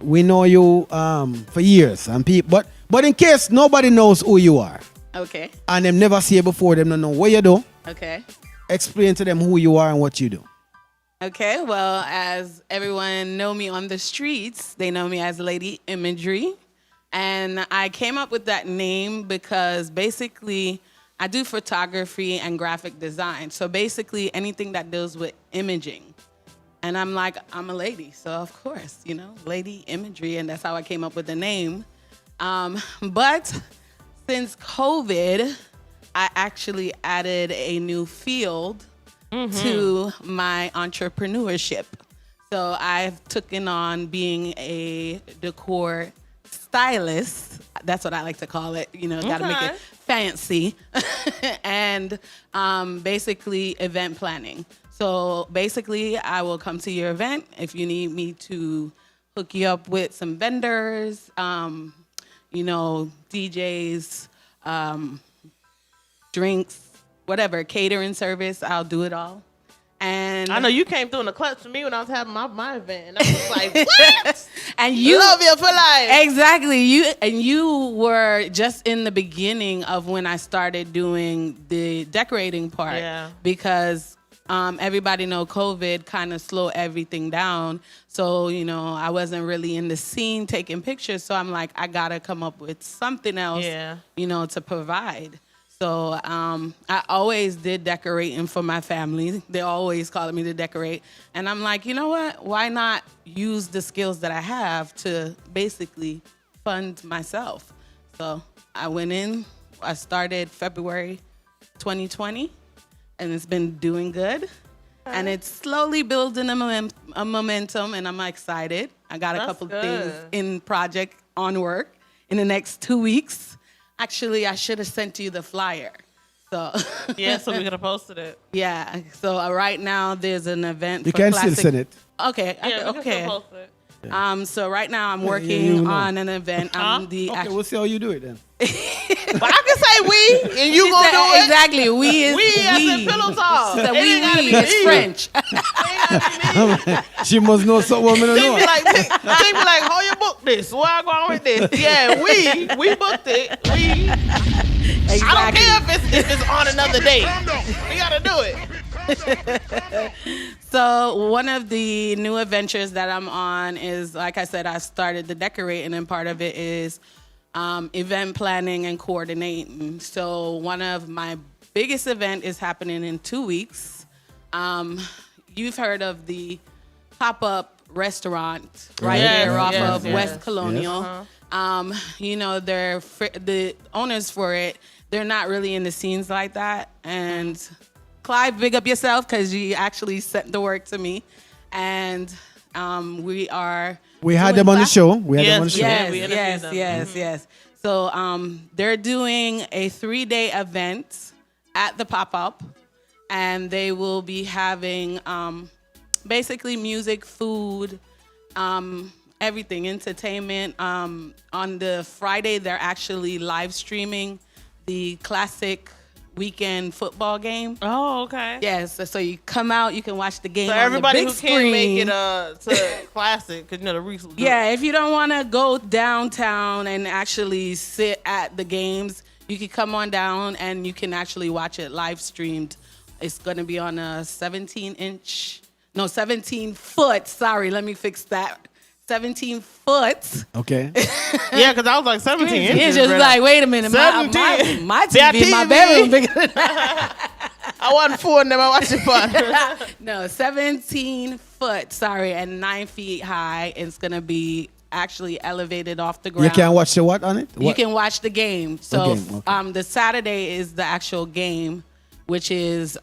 we know you for years, and people. But in case nobody knows who you are, Okay. and them never see you before, them don't know what you do. Okay. Explain to them who you are and what you do. Okay. Well, as everyone know me on the streets, they know me as Lady Imagery. And I came up with that name because basically I do photography and graphic design. So basically anything that deals with imaging. And I'm like, I'm a lady. So of course, Lady Imagery. And that's how I came up with the name. But since COVID, I actually added a new field to my entrepreneurship. So I've taken on being a decor stylist. That's what I like to call it. Got to make it fancy. And basically event planning. So basically I will come to your event if you need me to hook you up with some vendors, DJs, drinks, whatever, catering service, I'll do it all. And I know you came through in the clutch for me when I was having my event, and I was like, "What?" And you love you for life. Exactly. You were just in the beginning of when I started doing the decorating part. Yeah. Because everybody know COVID kind of slowed everything down. So, I wasn't really in the scene taking pictures. So I'm like, I gotta come up with something else, to provide. So I always did decorating for my family. They always called me to decorate. And I'm like, you know what? Why not use the skills that I have to basically fund myself? So I went in. I started February 2020, and it's been doing good. And it's slowly building a momentum, and I'm excited. I got a couple things in project on work in the next 2 weeks. Actually, I should have sent you the flyer. So yeah, so we could have posted it. Yeah. So right now there's an event. You for can classic. still send it. Okay. Yeah, we can okay. still post it. So right now I'm working on an event. Okay, we'll see how you do it then. But I can say we, and you gonna do it. Exactly. We is we. As in Pillow Talk. So we is French. She must know something women don't know. They be like, how you book this? Where I going with this? Yeah, we booked it. Exactly. I don't care if it's on another day. We gotta do it. So one of the new adventures that I'm on is, like I said, I started the decorating, and part of it is event planning and coordinating. So one of my biggest event is happening in 2 weeks. You've heard of the pop-up restaurant there off of West Colonial. Yes. They're the owners for it. They're not really in the scenes like that. And Clive, big up yourself because you actually sent the work to me. And we had them on the show. We had them on the show. Yes. So they're doing a 3-day event at the pop-up. And they will be having basically music, food, everything, entertainment. On the Friday, they're actually live streaming the classic weekend football game. Oh, okay. Yes, so you come out, you can watch the game so on everybody the big who screen. can't make it to classic, because the Reese. Yeah, if you don't want to go downtown and actually sit at the games, you can come on down and you can actually watch it live streamed. It's going to be on a 17 foot. Sorry, let me fix that. 17 foot. Okay. Yeah, because I was like 17 inches. It's just like, wait a minute. My TV, my bedroom bigger than that. I wasn't fooling them. I watched it fun. No, 17 foot. Sorry, and 9 feet high. It's going to be actually elevated off the ground. You can watch the what on it? You can watch the game. So okay. The Saturday is the actual game, which is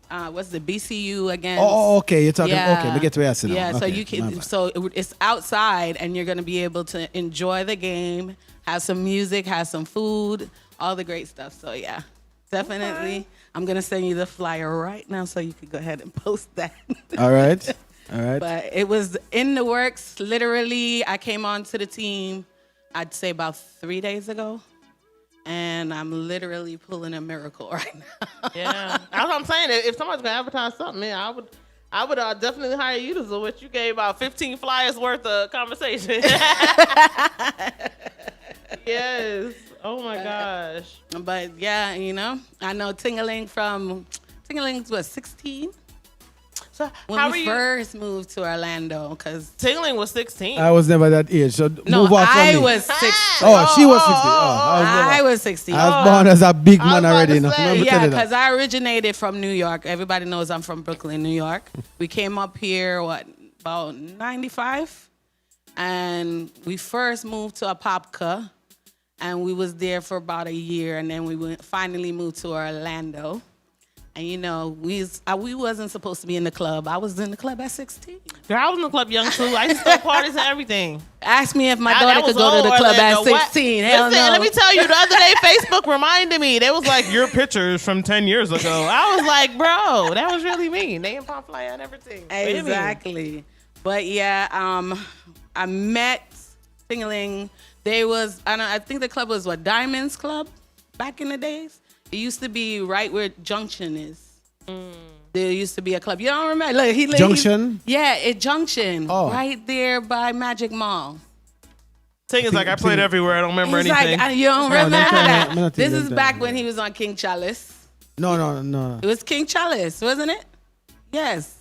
what's the BCU against? Oh, okay. You're talking. Okay, we get to ask it. Yeah, okay, so you can. So it's outside, and you're going to be able to enjoy the game, have some music, have some food, all the great stuff. So yeah, definitely. Okay. I'm going to send you the flyer right now, so you can go ahead and post that. All right. But it was in the works. Literally, I came onto the team, I'd say about 3 days ago. And I'm literally pulling a miracle right now. Yeah, that's what I'm saying. If somebody's gonna advertise something, man, I would definitely hire you to do what you gave about 15 flyers worth of conversation. Yes. Oh my gosh. But yeah, you know, I know Tingling's was 16 So when how we are you? first moved to Orlando, because Tingling was 16. I was never that age, so no, move on from I me. was 16. Oh, she was 16. I was 16. I was born as a big I was man about already. to No? say, Let me tell Yeah, you that. because I originated from New York. Everybody knows I'm from Brooklyn, New York. We came up here, about 95? And we first moved to Apopka, and we was there for about a year, and then we finally moved to Orlando. And you know, we wasn't supposed to be in the club. I was in the club at 16. Girl, I was in the club young too. I used to throw parties and everything. Ask me if my That daughter was could go to the old club at Orlando. What? 16. Hell Listen, no. let me tell you, the other day Facebook reminded me. They was like, your pictures from 10 years ago. I was like, bro, that was really mean. They in pop flyer and everything. Exactly. But yeah, I met Tingling. I think the club was Diamonds Club back in the days. It used to be right where Junction is. There used to be a club. You don't remember? Look, Junction? Junction. Oh. Right there by Magic Mall. Ting is like, I played everywhere. I don't remember He's anything. like, you don't No, remember don't tell me- that. I'm not This thinking is that. back when he was on King Chalice. No. It was King Chalice, wasn't it? Yes.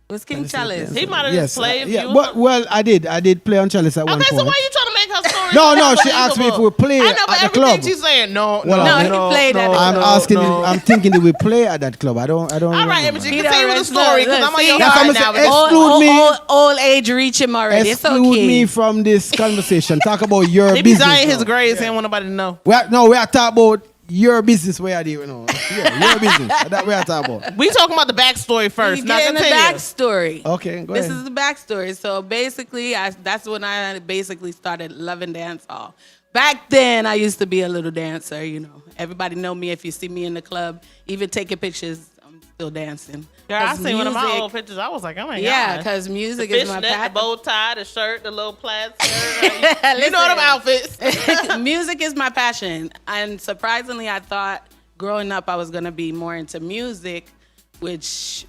It was King Chalice. He might have Yes, just played. yeah, but well, I did play on Chalice at one Okay, point. so why you trying to make her story? No, she asked me if we play I know, but at the everything club. she's saying, no, Well, No, he played at the I'm club. asking. I'm thinking that we play at that club. I don't. All right, remember. Imagery, continue with the story because I'm on your That's heart what now. I'm saying. Exclude me. Old age reach him already. It's Exclude okay. me from this conversation. Talk about your He be business. dying his now. grades. He don't want nobody to know. We are talking about your business. Where I do, yeah, your business. That we are talking about. We talking about the backstory first. You Now get in the continue. backstory. Okay, go This ahead. is the backstory. So basically, that's when I basically started loving dance hall. Back then, I used to be a little dancer. You know, everybody know me. If you see me in the club, even taking pictures, I'm still dancing. Girl, I 'Cause seen one of my music- old pictures. I was like, oh my Yeah, god. because music The is my fishnet, the passion. bow tie, the shirt, the little plaid skirt. You know them outfits. Music is my passion. And surprisingly, I thought growing up I was going to be more into music, which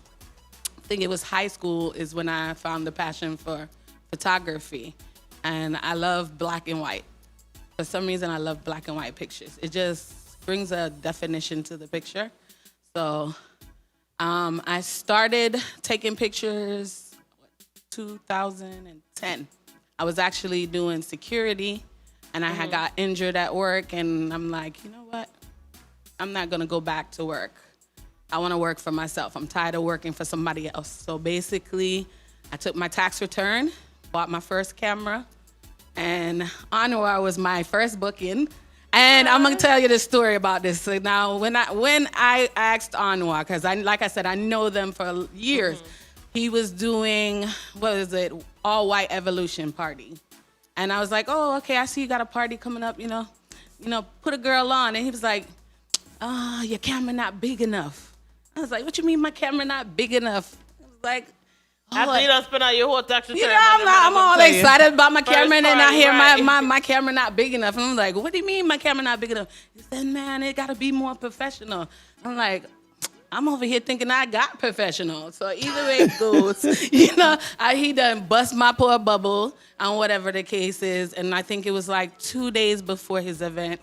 I think it was high school is when I found the passion for photography. And I love black and white. For some reason, I love black and white pictures. It just brings a definition to the picture. So I started taking pictures 2010. I was actually doing security, and I had got injured at work, and I'm like, you know what? I'm not gonna go back to work. I wanna work for myself. I'm tired of working for somebody else. So basically, I took my tax return, bought my first camera, and Anwar was my first booking. And I'm gonna tell you the story about this. So now, when I asked Anwar, because like I said, I know them for years. He was doing all white evolution party, and I was like, oh, okay, I see you got a party coming up. You know, put a girl on. And he was like, oh, your camera not big enough. I was like, what you mean my camera not big enough? I was like, After you done spent out your whole tax return. you know, I'm all excited about my First camera, and then I party, hear right. my camera not big enough. And I'm like, what do you mean my camera not big enough? He said, man, it got to be more professional. I'm like, I'm over here thinking I got professional. So either way it goes, you know, he done bust my poor bubble on whatever the case is. And I think it was like 2 days before his event,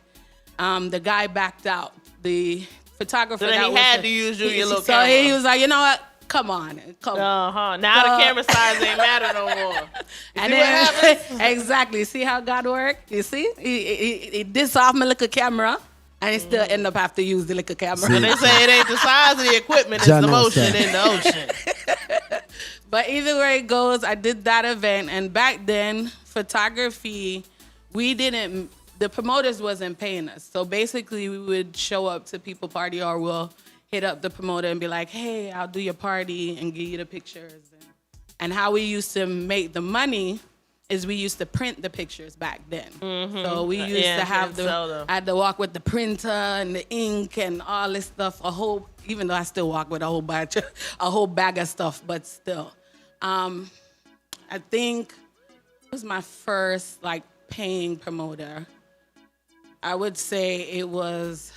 the guy backed out. The photographer So then that he was had to use your little so camera. he was like, you know what? Come on. Uh-huh. Now the camera size ain't matter no more. And See then what happens? exactly, see how God worked? You see, he diss off my little camera, and he still end up have to use the little camera. So they say it ain't the size of the equipment, it's John the knows motion that. in the ocean. But either way it goes, I did that event, and back then, photography, the promoters wasn't paying us. So basically, we would show up to people party, or we'll hit up the promoter and be like, hey, I'll do your party and give you the pictures. And how we used to make the money is we used to print the pictures back then. So we used to have I had to walk with the printer and the ink and all this stuff, even though I still walk with a whole bag of stuff, but still. I think it was my first paying promoter. I would say it was,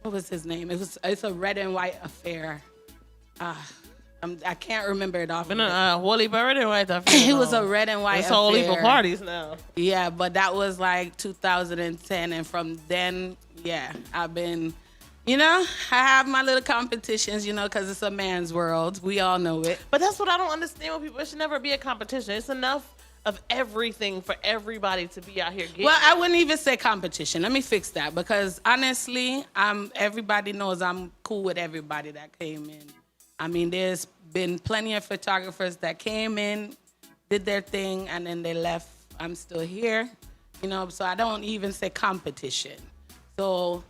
what was his name? It's a red and white affair. I can't remember it off. Been a whole heap of red and white. It was a red and white It's a whole heap of affair. parties now. Yeah, but that was like 2010, and from then, yeah, I've been, I have my little competitions, because it's a man's world. We all know it. But that's what I don't understand with people. It should never be a competition. It's enough of everything for everybody to be out here getting. Well, I wouldn't even say competition. Let me fix that, because honestly, everybody knows I'm cool with everybody that came in. I mean, there's been plenty of photographers that came in, did their thing, and then they left. I'm still here, so I don't even say competition. So,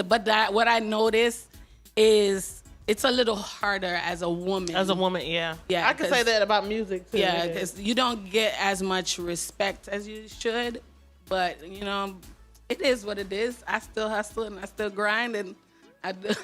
what I noticed is it's a little harder as a woman. As a woman, yeah. Yeah, I can say that about music, too. Yeah, because you don't get as much respect as you should. But, it is what it is. I still hustle and I still grind, and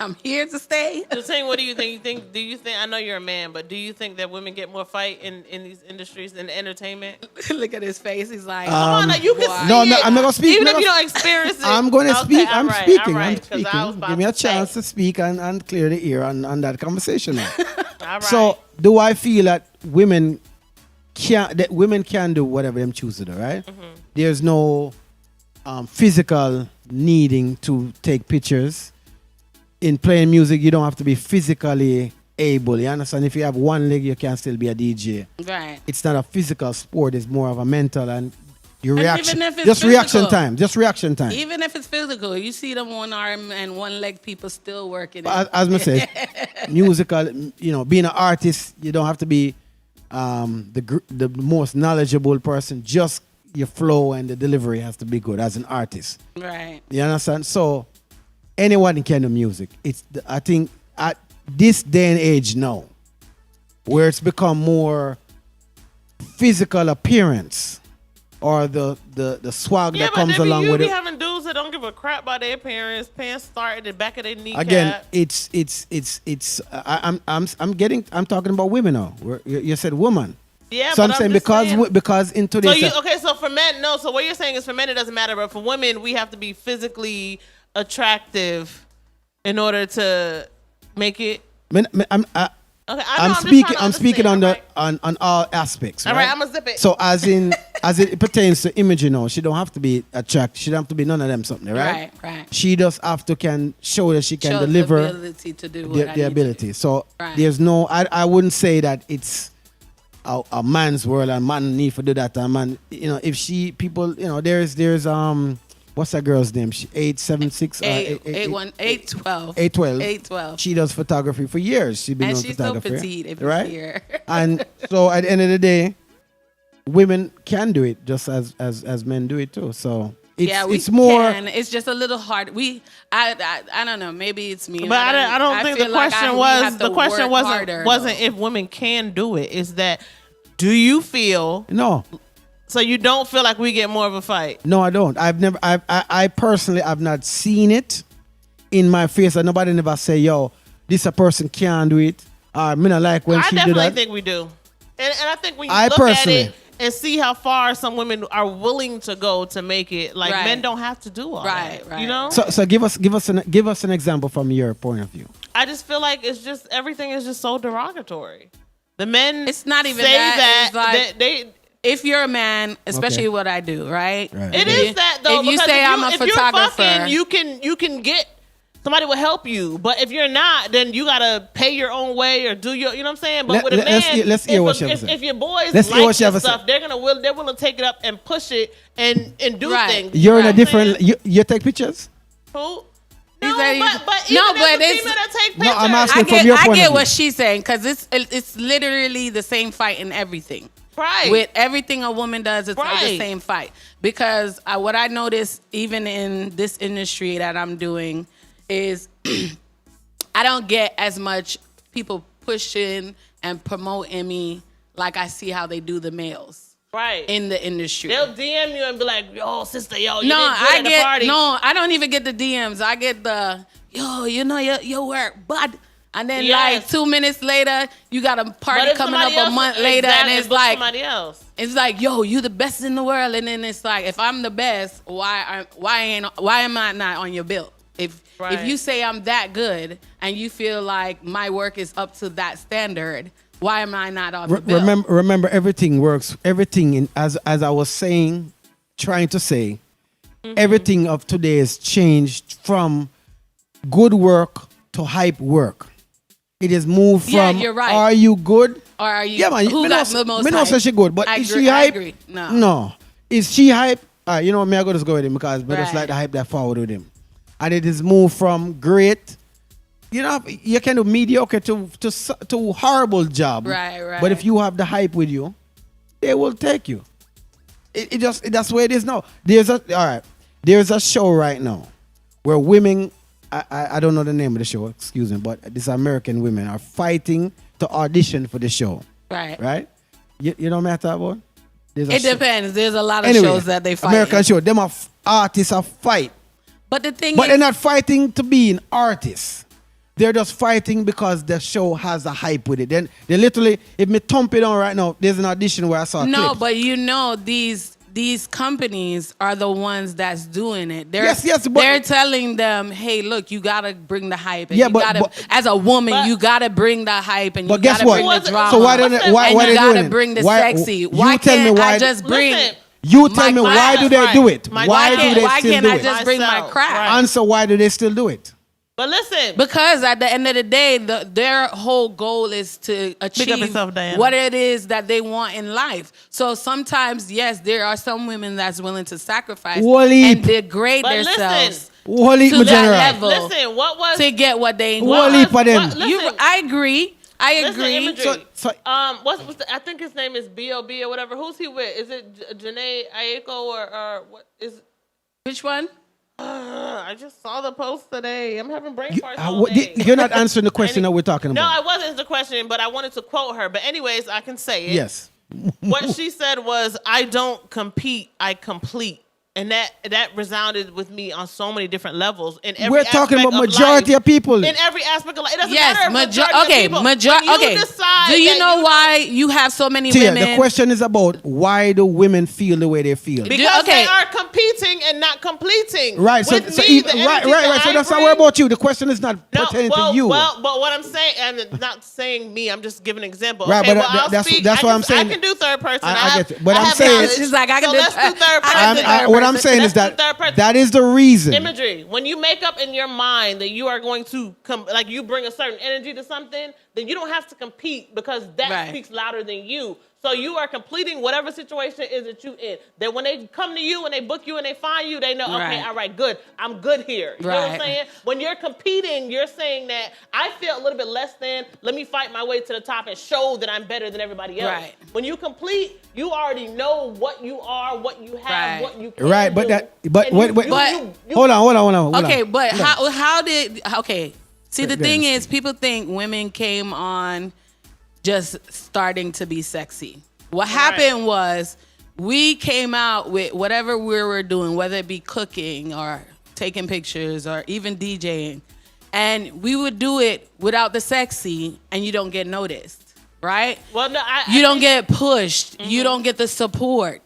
I'm here to stay. So, saying, what do you think? Do you think? I know you're a man, but do you think that women get more fight in these industries, in entertainment? Look at his face. He's like, come on, now, you can see No, it. I'm not gonna speak. Even if you don't experience it. I'm going to speak. I'm speaking. All I'm right, 'cause I was speaking. about Give me a to say. chance to speak and clear the air on that conversation. Now. All right. So, do I feel that women can do whatever them choose to do, right? Mm-hmm. There's no physical needing to take pictures. In playing music, you don't have to be physically able. You understand? If you have one leg, you can still be a DJ. right. It's not a physical sport. It's more of a mental and your And reaction. even if it's Just reaction physical. time. Just reaction time. Even if it's physical, you see them one arm and one leg people still working. As I said, musical, being an artist, you don't have to be the most knowledgeable person. Just your flow and the delivery has to be good as an artist. Right. You understand? So anyone can do music. I think at this day and age now, where it's become more physical appearance or the swag that comes along with you it. be having dudes that don't give a crap about their appearance, pants start at the back of their kneecap. Again, I'm talking about women now. You said woman. Yeah, So but I'm saying because in So today's so for men, no. So what you're saying is for men it doesn't matter, but for women we have to be physically attractive in order to make it. I'm speaking on all aspects. All right, I'm gonna zip it. So as it pertains to Imagery, she don't have to be attractive. She don't have to be none of them something, right? Right. She just have to can show that she can Shows deliver the ability to do what I need the to ability. do. So Right. there's no. I wouldn't say that it's a man's world and man need to do that. And man, if there's what's that girl's name? She 876 812. 812. She does photography for years. She's been And doing she's so photography, petite if you right? see her. And so at the end of the day, women can do it just as men do it too. So it's more. Can. It's just a little hard. I don't know. Maybe it's me. But I don't think the feel like question we was have the to question work harder, wasn't though. if women can do it. Is that do you feel No, so you don't feel like we get more of a fight? no, I don't. I personally have not seen it in my face. And nobody never say, yo, this a person can do it. Me not like when I she do definitely that. think we do, and I think when you I look personally- at it and see how far some women are willing to go to make it, like Right. men don't have to do all Right, that. right. You know, So give us an example from your point of view. I just feel like it's just everything is just so derogatory. The men, It's not even say that. It's like- that they. If you're a man, especially Okay. what I do, right? Right. It is that though. If you because say I'm a if photographer, you're fucking, you can get somebody will help you. But if you're not, then you gotta pay your own way or do your. You know what I'm saying? But with a man, let's hear what she have to say. if your boys Let's hear like what she your have to say. stuff, they're willing to take it up and push it and do Right. things. You're in know a what I'm different. saying? You take pictures. Who? He No, said but but even as a it's female that take No, pictures, I'm asking I from your get point of I get view. what she's saying because it's literally the same fight in everything. right? With everything a woman does, it's like the Right. same fight. Because what I noticed, even in this industry that I'm doing, is I don't get as much people pushing and promoting me like I see how they do the males right. in the industry. They'll DM you and be like, "Yo, sister, yo, you No, did good at the party." I don't even get the DMs. I get the your work, bud. And then Yes. like 2 minutes later, you got a But party if coming up somebody a else- month later, exactly, and it's but like somebody else. it's like, yo, you the best in the world, and then it's like, if I'm the best, why am I not on your bill? If Right. you say I'm that good and you feel like my work is up to that standard, why am I not on the bill? Remember, everything works. Everything as I was saying, trying to say, everything of today has changed from good work to hype work. It has moved Yeah, from you're right. are you good? Or are you? Yeah, man. Who got the most Me not say hype? she good, but I is agree- she I hype? agree. No. No. Is she hype? You know, me I go just go with him because I just Right. like the hype that forward with him. And it is moved from great, you know, you can do mediocre to horrible job. Right. But if you have the hype with you, they will take you. That's where it is now. There's a show right now where women, I don't know the name of the show, excuse me, but these American women are fighting to audition for the show. Right. Right? You know what I'm talking about? It depends. There's a lot of Anyway, shows that they fight. American in. show, them are artists are fight. But the thing But is, they're not fighting to be an artist. They're just fighting because the show has a hype with it. Then they literally, if me thump it on right now, there's an audition where I saw no, clips. but you know these companies are the ones that's doing it. Yes, but- they're telling them, hey, look, you gotta bring the hype. And Yeah, you but- gotta, but- as a woman, but- you gotta bring the hype and But you guess gotta what? bring the drama. So why don't they, why and they you doing gotta it? bring the Why- sexy. you Why tell can't me why- I just bring? Listen, You tell me My why class, do they right. do it? My Why class. do they why still can't do I it? just bring my Myself, craft? right. Answer, why do they still do it? But listen, Because at the end of the day, their whole goal is to achieve yourself, Diana. what it is that they want in life. So sometimes, yes, there are some women that's willing to sacrifice Wally. and degrade But themselves listen. Holy to that general. level listen, what was to get what they Wally want. for them. listen, I agree. I listen, agree. Imagery. So- what's I think his name is B.O.B. or whatever. Who's he with? Is it Janae Aiko or what is? Which one? I just saw the post today. I'm having brain farts all day. You're not answering the question that we're talking No, about. I wasn't the question, but I wanted to quote her. But anyways, I can say it. Yes. What she said was, "I don't compete, I complete." And that resounded with me on so many different levels. In every We're talking aspect about of majority life. of people. In every aspect of life. It doesn't Yes, matter if majority okay, of people. When you decide Do you that know why you have so many Tia, women? the question is about why do women feel the way they feel? Because okay. they are competing and not completing. Right, so, With so me, even, the right. energy that So I that's not bring- worry about you. The question is not No, pertaining well, to you. Well, but what I'm saying, and not saying me, I'm just giving an example. Right, okay, but well, I'll that's speak. what I'm saying. I can do third person. I get it. But I'm have saying- knowledge. She's like, I can so do let's third- do third I person. can do third what I'm saying is Let's do that third person. that is the reason. Imagery. When you make up in your mind that you are going to like you bring a certain energy to something, then you don't have to compete because that Right. speaks louder than you. So you are completing whatever situation is that you in. That when they come to you and they book you and they find you, they know, okay, Right. all right, good. I'm good here. You know what I'm Right. saying? When you're competing, you're saying that I feel a little bit less than. Let me fight my way to the top and show that I'm better than everybody else. Right. When you complete, you already know what you are, what you have, Right. what you can Right, but do. that, but And wait, you- wait, you- you- hold on. Okay, but Hold on. how did see the Go thing ahead. is people think women came on just starting to be sexy. What happened was we came out with whatever we were doing, whether it be cooking or taking pictures or even DJing, and we would do it without the sexy, and you don't get noticed, right? Well, no, You don't get pushed. You don't get the support.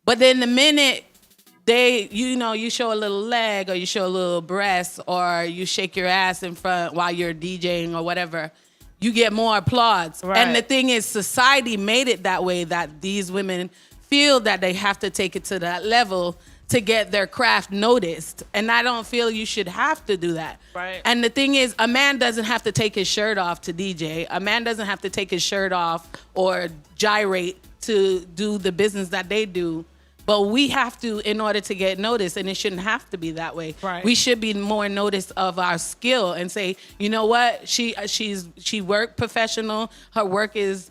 But then the minute you show a little leg or you show a little breast or you shake your ass in front while you're DJing or whatever, you get more applause. Right. And the thing is, society made it that way that these women feel that they have to take it to that level to get their craft noticed. And I don't feel you should have to do that. Right. And the thing is, a man doesn't have to take his shirt off to DJ. A man doesn't have to take his shirt off or gyrate to do the business that they do. But we have to in order to get noticed, and it shouldn't have to be that way. Right. We should be more noticed of our skill and say, you know what, she worked professional, her work is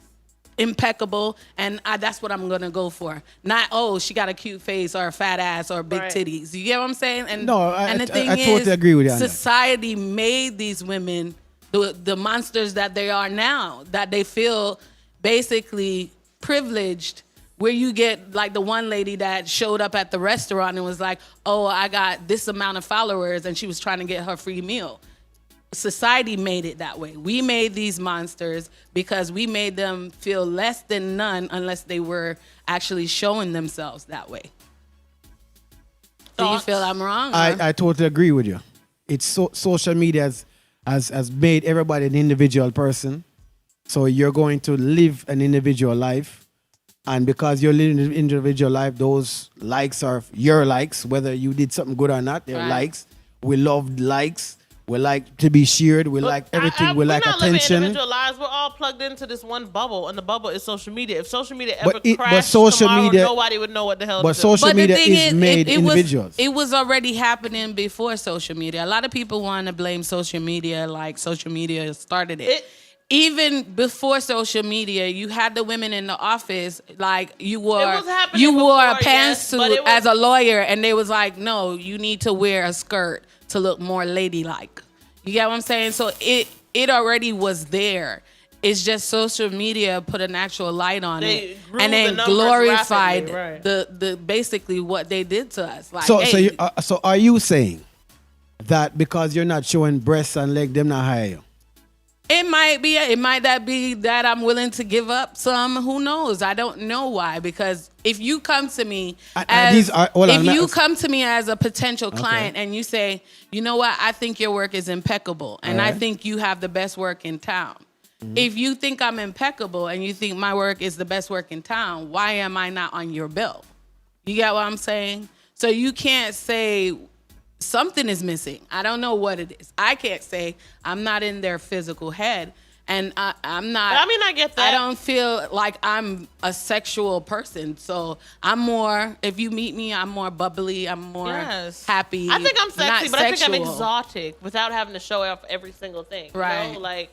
impeccable, and that's what I'm gonna go for. Not, oh, she got a cute face or a fat ass or big Right. titties. You get what I'm saying? And No, and the thing I totally is, agree with you on that. society made these women the monsters that they are now, that they feel basically privileged. Where you get like the one lady that showed up at the restaurant and was like, oh, I got this amount of followers, and she was trying to get her free meal. Society made it that way. We made these monsters because we made them feel less than none unless they were actually showing themselves that way. Do you Thoughts? feel I'm wrong? or- I totally agree with you. it's social media has made everybody an individual person. So you're going to live an individual life. And because you're living an individual life, those likes are your likes, whether you did something good or not, they're likes. We love likes. We like to be shared. We like everything. We like attention. We're not living individual lives. We're all plugged into this one bubble, and the bubble is social media. If social media ever crashed tomorrow, nobody would know what the hell to do. But social media is made individuals. It was already happening before social media. A lot of people want to blame social media like social media started it. Even before social media, you had the women in the office, like you wore a pantsuit as a lawyer, and they was like, no, you need to wear a skirt to look more ladylike. You get what I'm saying? So it already was there. It's just social media put a natural light on it and then glorified the basically what they did to us. Like, so are you saying that because you're not showing breasts and leg, them not hire you? It might be that I'm willing to give up some. Who knows? I don't know why. Because if you come to me as a potential client and you say, you know what, I think your work is impeccable and I think you have the best work in town. Mm-hmm. If you think I'm impeccable and you think my work is the best work in town, why am I not on your bill? You get what I'm saying? So you can't say something is missing. I don't know what it is. I can't say. I'm not in their physical head. And I'm not. I mean, I get that. I don't feel like I'm a sexual person. So I'm more, if you meet me, I'm more bubbly. I'm more happy. I think I'm sexy, but I think I'm exotic without having to show off every single thing. Right. You know? Like,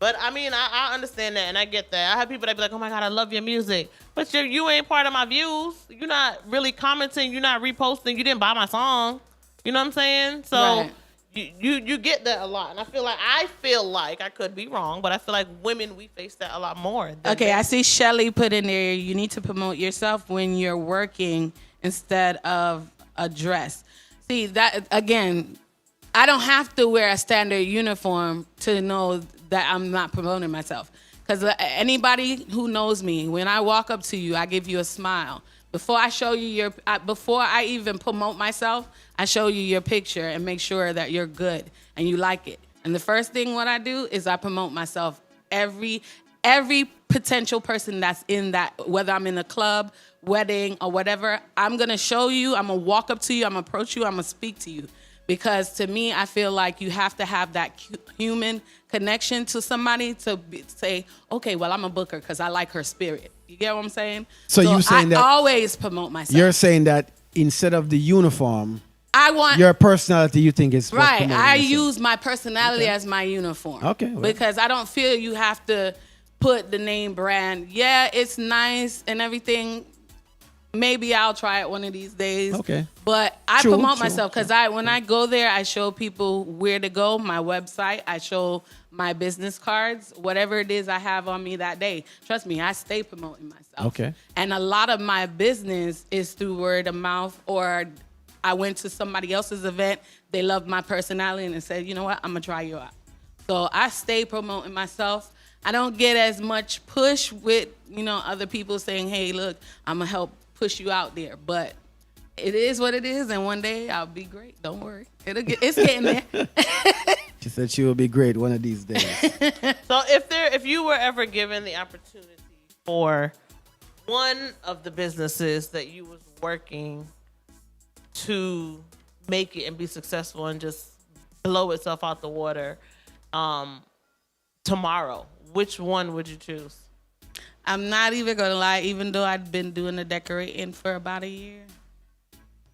but I mean, I understand that and I get that. I have people that be like, oh my God, I love your music. But you ain't part of my views. You're not really commenting. You're not reposting. You didn't buy my song. You know what I'm saying? So you get that a lot. And I feel like I could be wrong, but I feel like women, we face that a lot more. Okay, I see Shelly put in there, you need to promote yourself when you're working instead of a dress. See, that, again, I don't have to wear a standard uniform to know that I'm not promoting myself. Because anybody who knows me, when I walk up to you, I give you a smile. Before I show you before I even promote myself, I show you your picture and make sure that you're good and you like it. And the first thing what I do is I promote myself. Every potential person that's in that, whether I'm in a club, wedding, or whatever, I'm going to show you, I'm going to walk up to you, I'm going to approach you, I'm going to speak to you. Because to me, I feel like you have to have that human connection to somebody to say, okay, well, I'm a booker because I like her spirit. You get what I'm saying? So you're saying I always promote myself. You're saying that instead of the uniform, I want your personality, you think is right. I use my personality as my uniform. Okay. Well. Because I don't feel you have to put the name brand. Yeah, it's nice and everything. Maybe I'll try it one of these days. Okay. But I promote myself because when I go there, I show people where to go, my website. I show my business cards, whatever it is I have on me that day. Trust me, I stay promoting myself. Okay. And a lot of my business is through word of mouth, or I went to somebody else's event. They loved my personality and they said, you know what, I'm going to try you out. So I stay promoting myself. I don't get as much push with, other people saying, hey, look, I'm going to help push you out there, but it is what it is, and one day I'll be great. Don't worry, it's getting there. She said she will be great one of these days. So if you were ever given the opportunity for one of the businesses that you was working to make it and be successful and just blow itself out the water tomorrow, which one would you choose? I'm not even going to lie, even though I've been doing the decorating for about a year,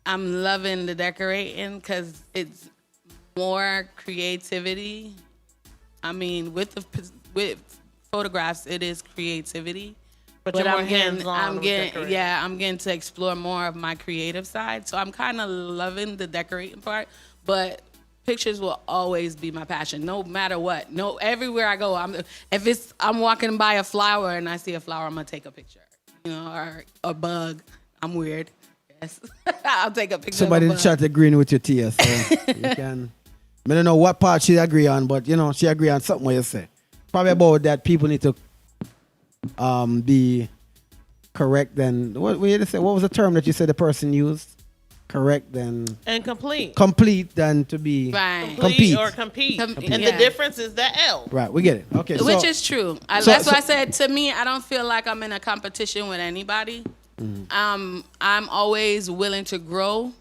I'm loving the decorating because it's more creativity. I mean, with photographs, it is creativity. But you're more hands-on. I'm getting to explore more of my creative side. So I'm kind of loving the decorating part, but pictures will always be my passion, no matter what. No, everywhere I go, I'm walking by a flower and I see a flower, I'm gonna take a picture. Or a bug. I'm weird. Yes, I'll take a picture. Somebody in the chat agreeing with your TS. So you can. I don't know what part she agree on, but she agree on something what you say. Probably about that people need to be correct. Then what was the term that you said the person used? correct than And complete. complete than to be Right. Complete compete. or compete. And yeah. the difference is that L. Right, we get it. Okay, Which so, is true. so- That's why I so- said, to me, I don't feel like I'm in a competition with anybody. I'm always willing to grow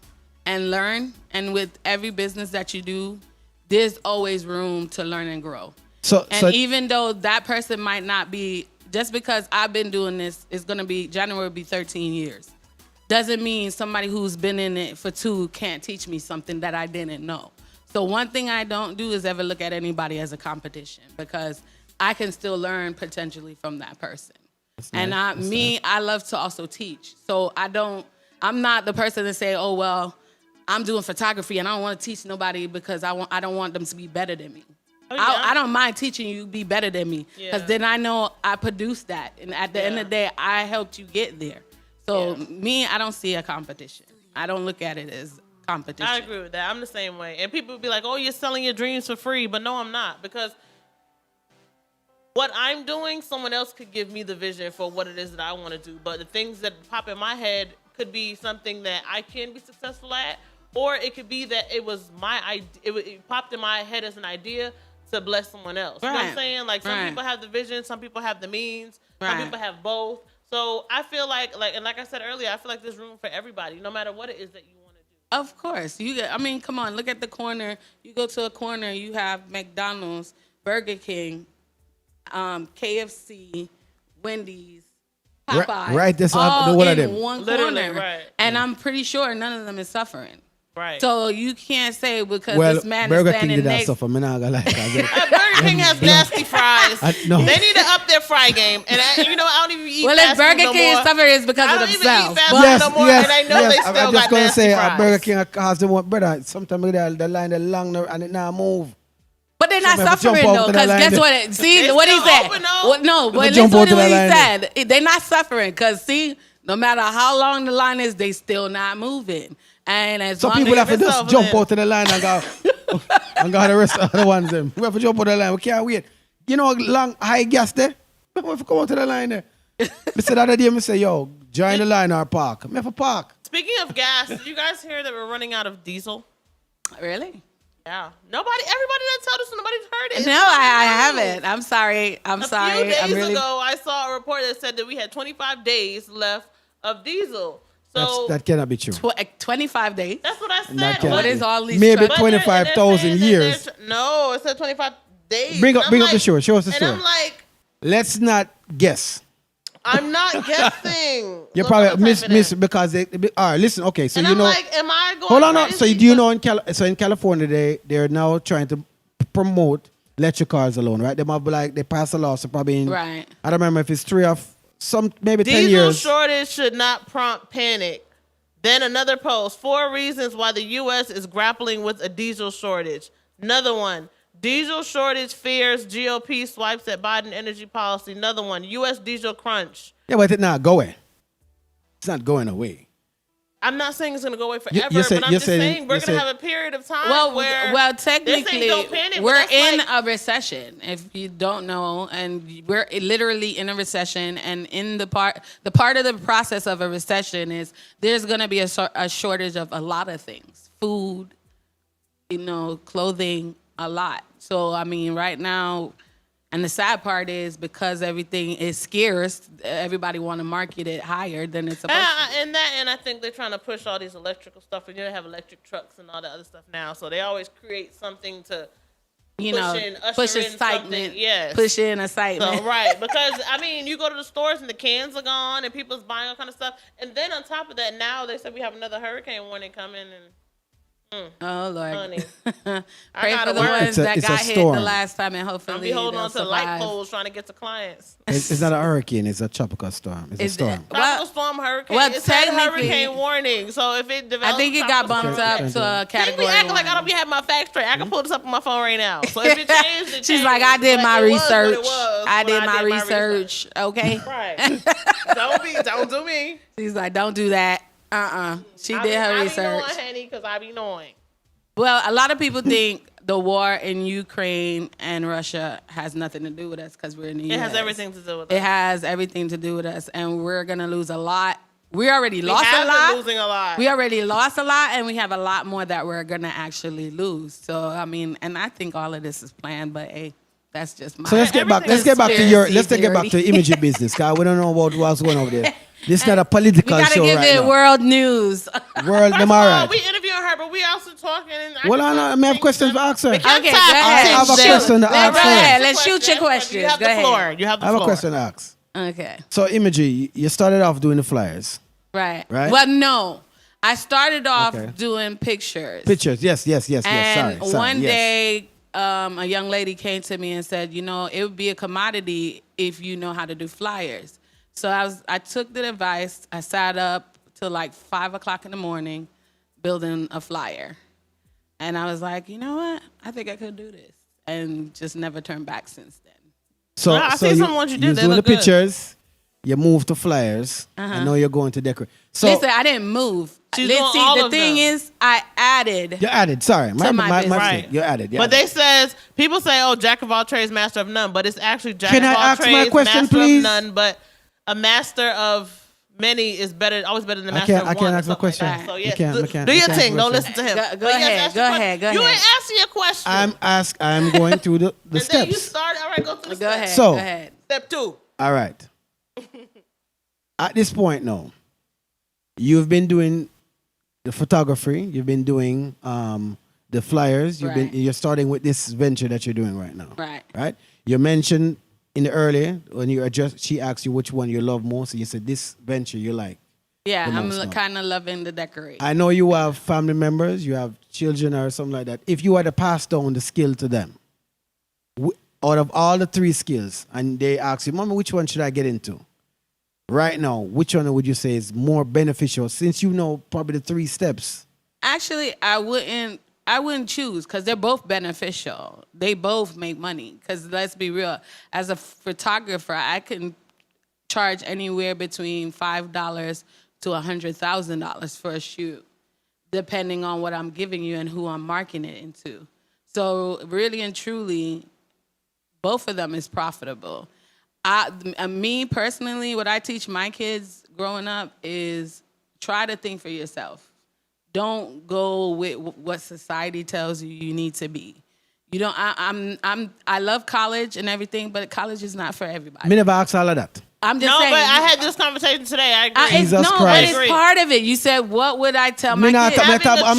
and learn. And with every business that you do, there's always room to learn and grow. so, And so even though that person might not be, just because I've been doing this, it's going to be, January will be 13 years. Doesn't mean somebody who's been in it for 2 can't teach me something that I didn't know. So one thing I don't do is ever look at anybody as a competition, because I can still learn potentially from that person. And I love to also teach. So I'm not the person to say, oh, well, I'm doing photography and I don't want to teach nobody because I don't want them to be better than me. Oh, yeah. I don't mind teaching you be better than me, because then I know I produced that. And at the end of the day, I helped you get there. So me, I don't see a competition. I don't look at it as competition. I agree with that. I'm the same way. And people be like, oh, you're selling your dreams for free. But no, I'm not. Because what I'm doing, someone else could give me the vision for what it is that I want to do. But the things that pop in my head could be something that I can be successful at. Or it could be that it was my idea. It popped in my head as an idea to bless someone else. You know what I'm saying? Like, some people have the vision. Some people have the means. Some people have both. So I feel like I said earlier, I feel like there's room for everybody, no matter what it is that you want to do. Of course. Come on, look at the corner. You go to a corner, you have McDonald's, Burger King, KFC, Wendy's, Popeyes. Right, that's all the one of in them. one Literally, corner. right. And I'm pretty sure none of them is suffering. Right. So you can't say because well, this man Burger is King standing did that next. suffer. I'm not gonna lie. Burger King has nasty fries. No. They need to up their fry game. And I don't even eat Well, fast if Burger food no King more. is suffering, it's because I of don't even themselves. eat fast But- food no more, and I know they still I'm just got gonna nasty say fries. Burger King cause them what, brother. Sometimes the line is long and it now move. But they're not Some have to jump suffering out though, to the because line guess there. what? See They what he still said. open, though. Well, no, but They jump listen out to to what the he line said. They're not suffering, because see, no matter how long the line is, they still not moving. And as Some long people as have to just yourself jump in. out to the line and go and go the rest of the ones them. We have to jump out the line. We can't wait. You know, long high gas there. We have to come out to the line there. Me said the other day, me say, yo, join the line or park. Me have to park. Speaking of gas, did you guys hear that we're running out of diesel? really. Yeah. Everybody that told us, nobody's heard it. No, I haven't. I'm sorry. A few days ago, I saw a report that said that we had 25 days left of diesel. So That cannot be true. 25 days. that's what I That said. can't What be. is all these Maybe trucks? But they're 25,000 saying that years. No, it said 25 days. Bring And up I'm the show. Show us the And story. I'm like, Let's not guess. I'm not guessing. You Look, probably I'm typing miss in. because all right, listen, okay, so And you I'm know like, am I going hold on, no. crazy? So do you know in California they're now trying to promote electric cars alone, right? They might be like they pass a law, so probably in, Right. I don't remember if it's 3 or maybe 10 Diesel years. shortage should not prompt panic. Then another post, 4 reasons why the U.S. is grappling with a diesel shortage. Another one, diesel shortage fears GOP swipes at Biden energy policy. Another one, U.S. diesel crunch. Yeah, but it's not going. It's not going away. I'm not saying it's going to go away You- forever, you're saying- but I'm you're just saying- saying we're you're going to saying- have a period of time Well, where technically, don't panic, but we're that's in like- a recession. If you don't know, and we're literally in a recession, and in the part of the process of a recession is there's going to be a shortage of a lot of things, food, clothing, a lot. So I mean, right now. And the sad part is because everything is scarce, everybody want to market it higher than it's supposed to. And I think they're trying to push all these electrical stuff, and they have electric trucks and all that other stuff now. So they always create something to Push excitement. Yes. Push in excitement. So, right, because I mean, you go to the stores and the cans are gone, and people's buying all kind of stuff. And then on top of that, now they said we have another hurricane warning coming, and Oh Lord! honey, Pray gotta for the work. ones It's a that got hit storm. the last time, and hopefully I'll be holding they'll on to survive. light poles trying to get to clients. It's not a hurricane, it's a tropical storm. It's a Is storm. it- Tropical storm hurricane. well, It said technically- hurricane warning. So if it develops, I think it got tropical bumped storm- up to a Think category we acting like I one. don't be having my facts straight. I can pull this up on my phone right now. So if it changed, it She's like, changed, I did but my it was what it research. was I when did my research. Okay. Right. Don't do me. She's like, don't do that. She did her I research. be knowing, honey, because I be knowing. Well, a lot of people think the war in Ukraine and Russia has nothing to do with us because we're in the It US. has everything to do with It it. has everything to do with us, and we're gonna lose a lot We already We lost have a lot. been losing a lot. We already lost a lot, and we have a lot more that we're gonna actually lose. So I mean, and I think all of this is planned, but hey, that's just my. So let's get back. Let's get back to your. Let's get back to imagery business, cause we don't know about what's going over there. This is not a political We gotta show give right it now. world news. World, them all right. We interviewing her, but we also talking. And Well, I may have questions to ask her. Okay, go ahead. I have a question to ask Go her. ahead. Let's shoot your questions. You have Go the ahead. floor. You have the I have floor. a question to ask. Okay. So, imagery, you started off doing the flyers. Right. Right? Well, no. I started off Okay. doing pictures. Pictures, yes. And Sorry, one yes. day, a young lady came to me and said, it would be a commodity if you know how to do flyers. So I took the advice. I sat up till like 5 o'clock in the morning building a flyer. And I was like, you know what? I think I could do this. And just never turned back since then. So, I see some ones you did. You're They doing the look good. pictures. You moved to flyers. I know you're going to decorate. So Listen, I didn't move. She's doing See, all the of thing them. is, I added. you added. Sorry, my my business. mistake. Right. You added. But they says people say, "Oh, jack of all trades, master of none," but it's actually jack Can of I all ask my trades, question, master please? of none. But a master of many is better, always better than a master of one. I can't or ask my something question. like that. So You yes, can't- do, you can't- do you your can't thing. ask Don't my listen to him. Go But yes, ahead, ask go your question. ahead, go You ahead. ain't asking your question. I'm going through the and then you steps. start. All right, go through the Go steps. ahead. So- go ahead. Step 2. All right. At this point now, you've been doing the photography. You've been doing the flyers. Right. You're starting with this venture that you're doing right now. Right. Right. You mentioned in the earlier when she asked you which one you love most, and you said this venture you like. Yeah, the I'm most now. kind of loving the decorate. I know you have family members, you have children or something like that. If you had to pass down the skill to them, out of all the 3 skills, and they ask you, Mama, which one should I get into? Right now, which one would you say is more beneficial since you know probably the 3 steps? Actually, I wouldn't choose because they're both beneficial. They both make money. Because let's be real, as a photographer, I can charge anywhere between $5 to $100,000 for a shoot, depending on what I'm giving you and who I'm marketing it into. So really and truly, both of them is profitable. Me personally, what I teach my kids growing up is try to think for yourself. Don't go with what society tells you you need to be. You don't. I love college and everything, but college is not for everybody. Me never asked all of that. I'm just No, saying. but I had this conversation today. I agree. Jesus But Christ. it's part of it. You said, what would I tell my kids? Having the I'm trade talking and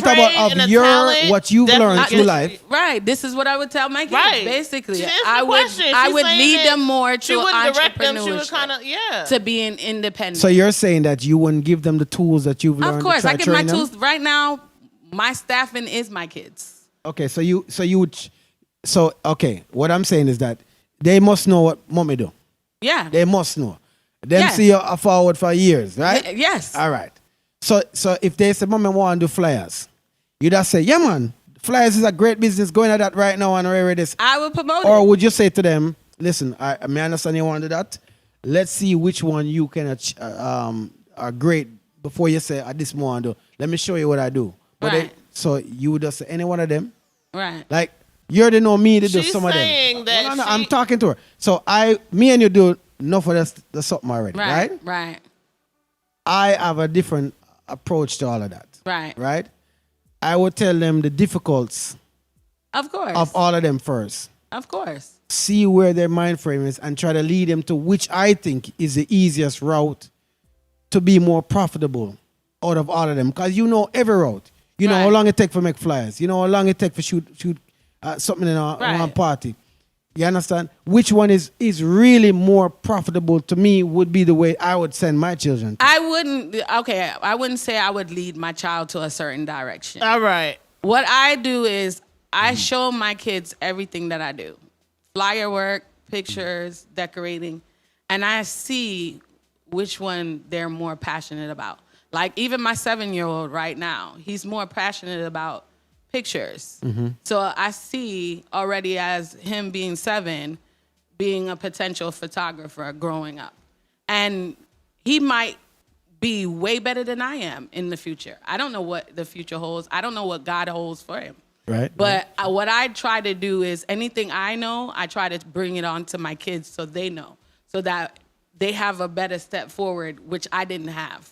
about the talent, what you've learned definitely through life. Right. This is what I would tell my kids. Right. Basically, She answered I the would question. I She's would saying lead that them more she to wouldn't direct them. She would entrepreneurship, kind of, yeah. to being independent. So you're saying that you wouldn't give them the tools that you've learned of course, to try I give my train them? tools right now. My staffing is my kids. Okay, okay, what I'm saying is that they must know what mommy do. Yeah. They must know. Them Yes. see you forward for years, right? Yes. All right. So if they say, Mommy, want to do flyers, you just say, yeah, man, flyers is a great business going at that right now and wherever this. I would promote Or it. would you say to them, listen, I may understand you want to do that. Let's see which one you can are great before you say, this more I do. Let me show you what I do. But Right. so you would just say any one of them? Right. Like, you already know me to do She's some of them. saying that No, she- I'm talking to her. So me and you do enough of the something already, right? Right. Right. I have a different approach to all of that. Right. Right? I would tell them the difficulties Of course. of all of them first. Of course. See where their mind frame is and try to lead them to which I think is the easiest route to be more profitable out of all of them. Because you know every route. You know how Right. long it take for make flyers. You know how long it take for shoot something in a Right. party. You understand? Which one is really more profitable to me would be the way I would send my children. I wouldn't say I would lead my child to a certain direction. All right. What I do is I show my kids everything that I do. Flyer work, pictures, decorating, and I see which one they're more passionate about. Like even my 7-year-old right now, he's more passionate about pictures. So I see already as him being 7, being a potential photographer growing up. And he might be way better than I am in the future. I don't know what the future holds. I don't know what God holds for him. Right. But what I try to do is anything I know, I try to bring it on to my kids so they know, so that they have a better step forward, which I didn't have.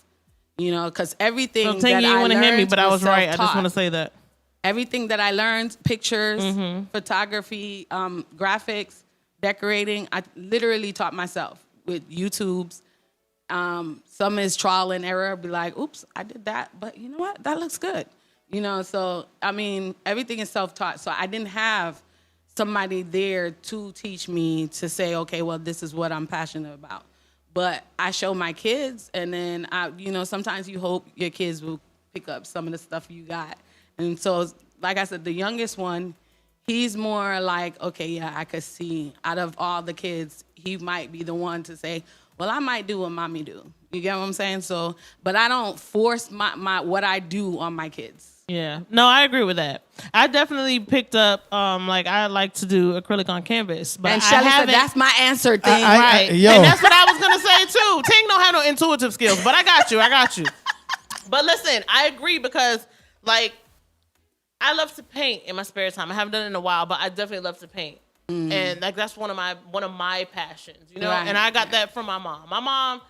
You know, because everything So, Ting, that you I want to hit me, learned but I was right. I just self-taught. want to say that. Everything that I learned, pictures, photography, graphics, decorating, I literally taught myself with YouTubes. Some is trial and error. Be like, oops, I did that, but you know what? That looks good. You know, so I mean, everything is self-taught. So I didn't have somebody there to teach me to say, okay, well, this is what I'm passionate about. But I show my kids, and then sometimes you hope your kids will pick up some of the stuff you got. And so, like I said, the youngest one, he's more like, okay, yeah, I could see out of all the kids, he might be the one to say, well, I might do what mommy do. You get what I'm saying? So, but I don't force my what I do on my kids. Yeah. No, I agree with that. I definitely picked up, I like to do acrylic on canvas. But And Shelly said, that's my answer thing. Right. Yo. And that's what I was going to say, too. Ting don't have no intuitive skills, but I got you. But listen, I agree because, I love to paint in my spare time. I haven't done it in a while, but I definitely love to paint. And that's one of my passions, you know? Right. And I got that from my mom. My mom,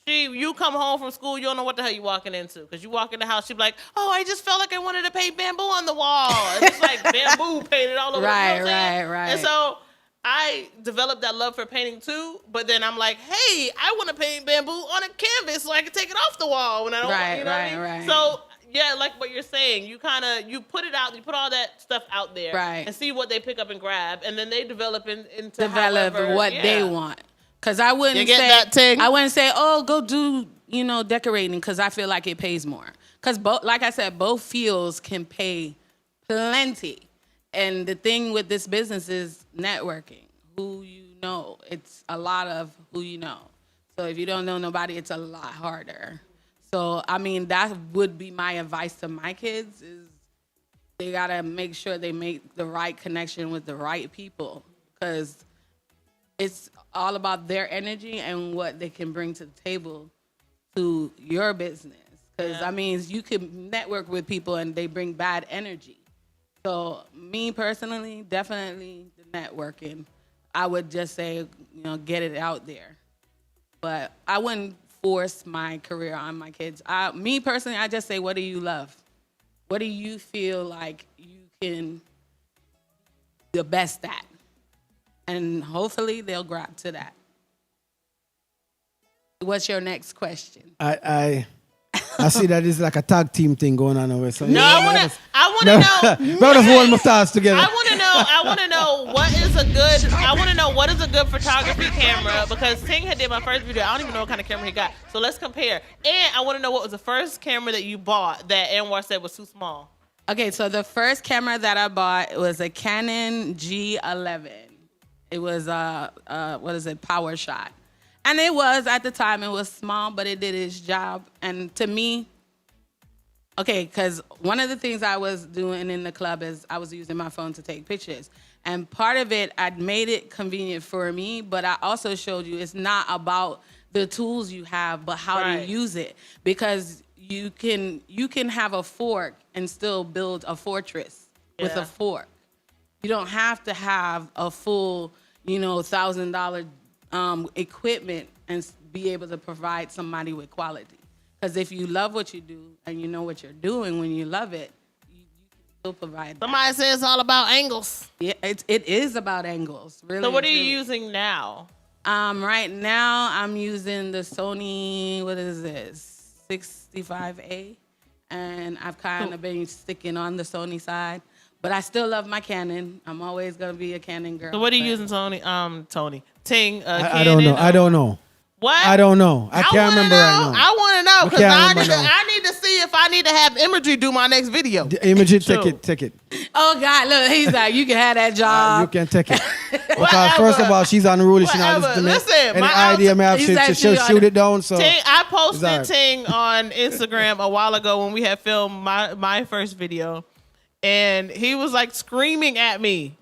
you come home from school, you don't know what the hell you walking into. Because you walk in the house, she be like, oh, I just felt like I wanted to paint bamboo on the wall. And it's like bamboo painted all over. Right, you know what I'm saying? right. And so I developed that love for painting too, but then I'm like, hey, I want to paint bamboo on a canvas so I can take it off the wall when I don't want, you know what I mean? Right. So yeah, like what you're saying, you put it out, you put all that stuff out there, right, and see what they pick up and grab, and then they develop into what they want. Because I wouldn't say, oh, go do decorating because I feel like it pays more. Because like I said, both fields can pay plenty. And the thing with this business is networking. Who you know. It's a lot of who you know. So if you don't know nobody, it's a lot harder. So, I mean, that would be my advice to my kids is they got to make sure they make the right connection with the right people. Because it's all about their energy and what they can bring to the table to your business. Because, I mean, you can network with people and they bring bad energy. So me personally, definitely the networking. I would just say, get it out there. But I wouldn't force my career on my kids. Me personally, I just say, what do you love? What do you feel like you can the best at? And hopefully they'll grab to that. What's your next question? I see that it's like a tag team thing going on over. So no, I want to know. Brothers hold my thoughts together. I want to know what is a good photography camera because Ting had did my first video. I don't even know what kind of camera he got. So let's compare. And I want to know what was the first camera that you bought that Anwar said was too small. Okay, so the first camera that I bought was a Canon G11. It was Power Shot. And it was, at the time, it was small, but it did its job. And to me, because one of the things I was doing in the club is I was using my phone to take pictures. And part of it, I'd made it convenient for me, but I also showed you it's not about the tools you have, but how to use it. Because you can have a fork and still build a fortress with a fork. You don't have to have a full, $1,000 equipment and be able to provide somebody with quality. Because if you love what you do and you know what you're doing when you love it, you can still provide that. Somebody says it's all about angles. Yeah, it is about angles. Really. So what are you using now? Right now I'm using the Sony, what is this, 65A. And I've kind of been sticking on the Sony side. But I still love my Canon. I'm always gonna be a Canon girl. So what are you using, Tony? Ting. I don't know. What? I don't know. I can't remember right now. I want to know because I need to see if I need to have Imagery do my next video. Imagery, take it. Oh God, look, he's like, you can have that job. You can take it. Because first of all, she's unruly. She's not listening to me. Listen, any idea may have, she'll shoot it down. So Ting, I posted Ting on Instagram a while ago when we had filmed my first video. And he was like screaming at me.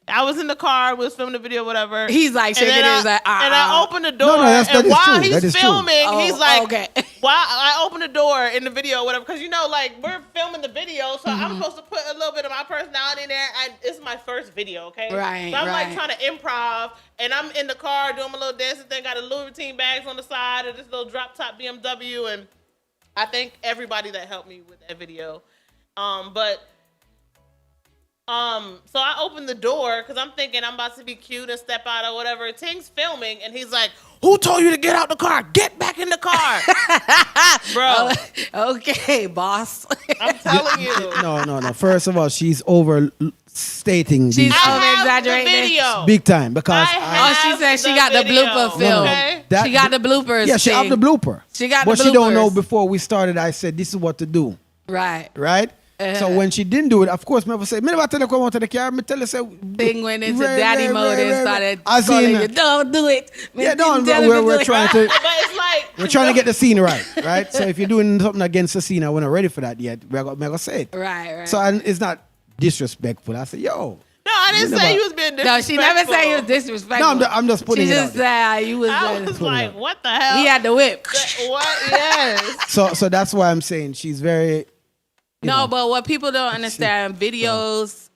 I was in the car, was filming the video, whatever. He's like shaking his like, and I opened the door. And while he's filming, he's like, okay. while I opened the door in the video, whatever, because we're filming the video, so I'm supposed to put a little bit of my personality in there. It's my first video, okay? Right. So I'm like trying to improv, and I'm in the car doing my little dancing thing. Got a Louis Vuitton bags on the side of this little drop top BMW, and I thank everybody that helped me with that video. So I opened the door because I'm thinking I'm about to be cute and step out or whatever. Ting's filming and he's like, "Who told you to get out the car? Get back in the car." Bro. Okay, boss. I'm telling you. No. First of all, she's overstating She's these over-exaggerating the video. big time because She said she got the blooper film. Okay? She got the bloopers. Yeah, she have the blooper. She got but the she don't know bloopers. before we started. I said this is what to do. Right. So when she didn't do it, of course, me say, "Me never tell her come out to the car." Me tell her say, Thing went into daddy mode and started As calling in, you, don't do it. Yeah, no, Tell her to we're do it. trying to. But it's like We're trying to get the scene right? So if you're doing something against the scene, we're not ready for that yet. We're gonna say it. Right. So and it's not disrespectful. I said, "Yo." No, I didn't say you was being disrespectful. No, she never said you was disrespectful. No, I'm just putting she it just out there. said you was. I was like, what the hell? He had the whip. What? Yes. So that's why I'm saying she's very. No, but what people don't understand, videos,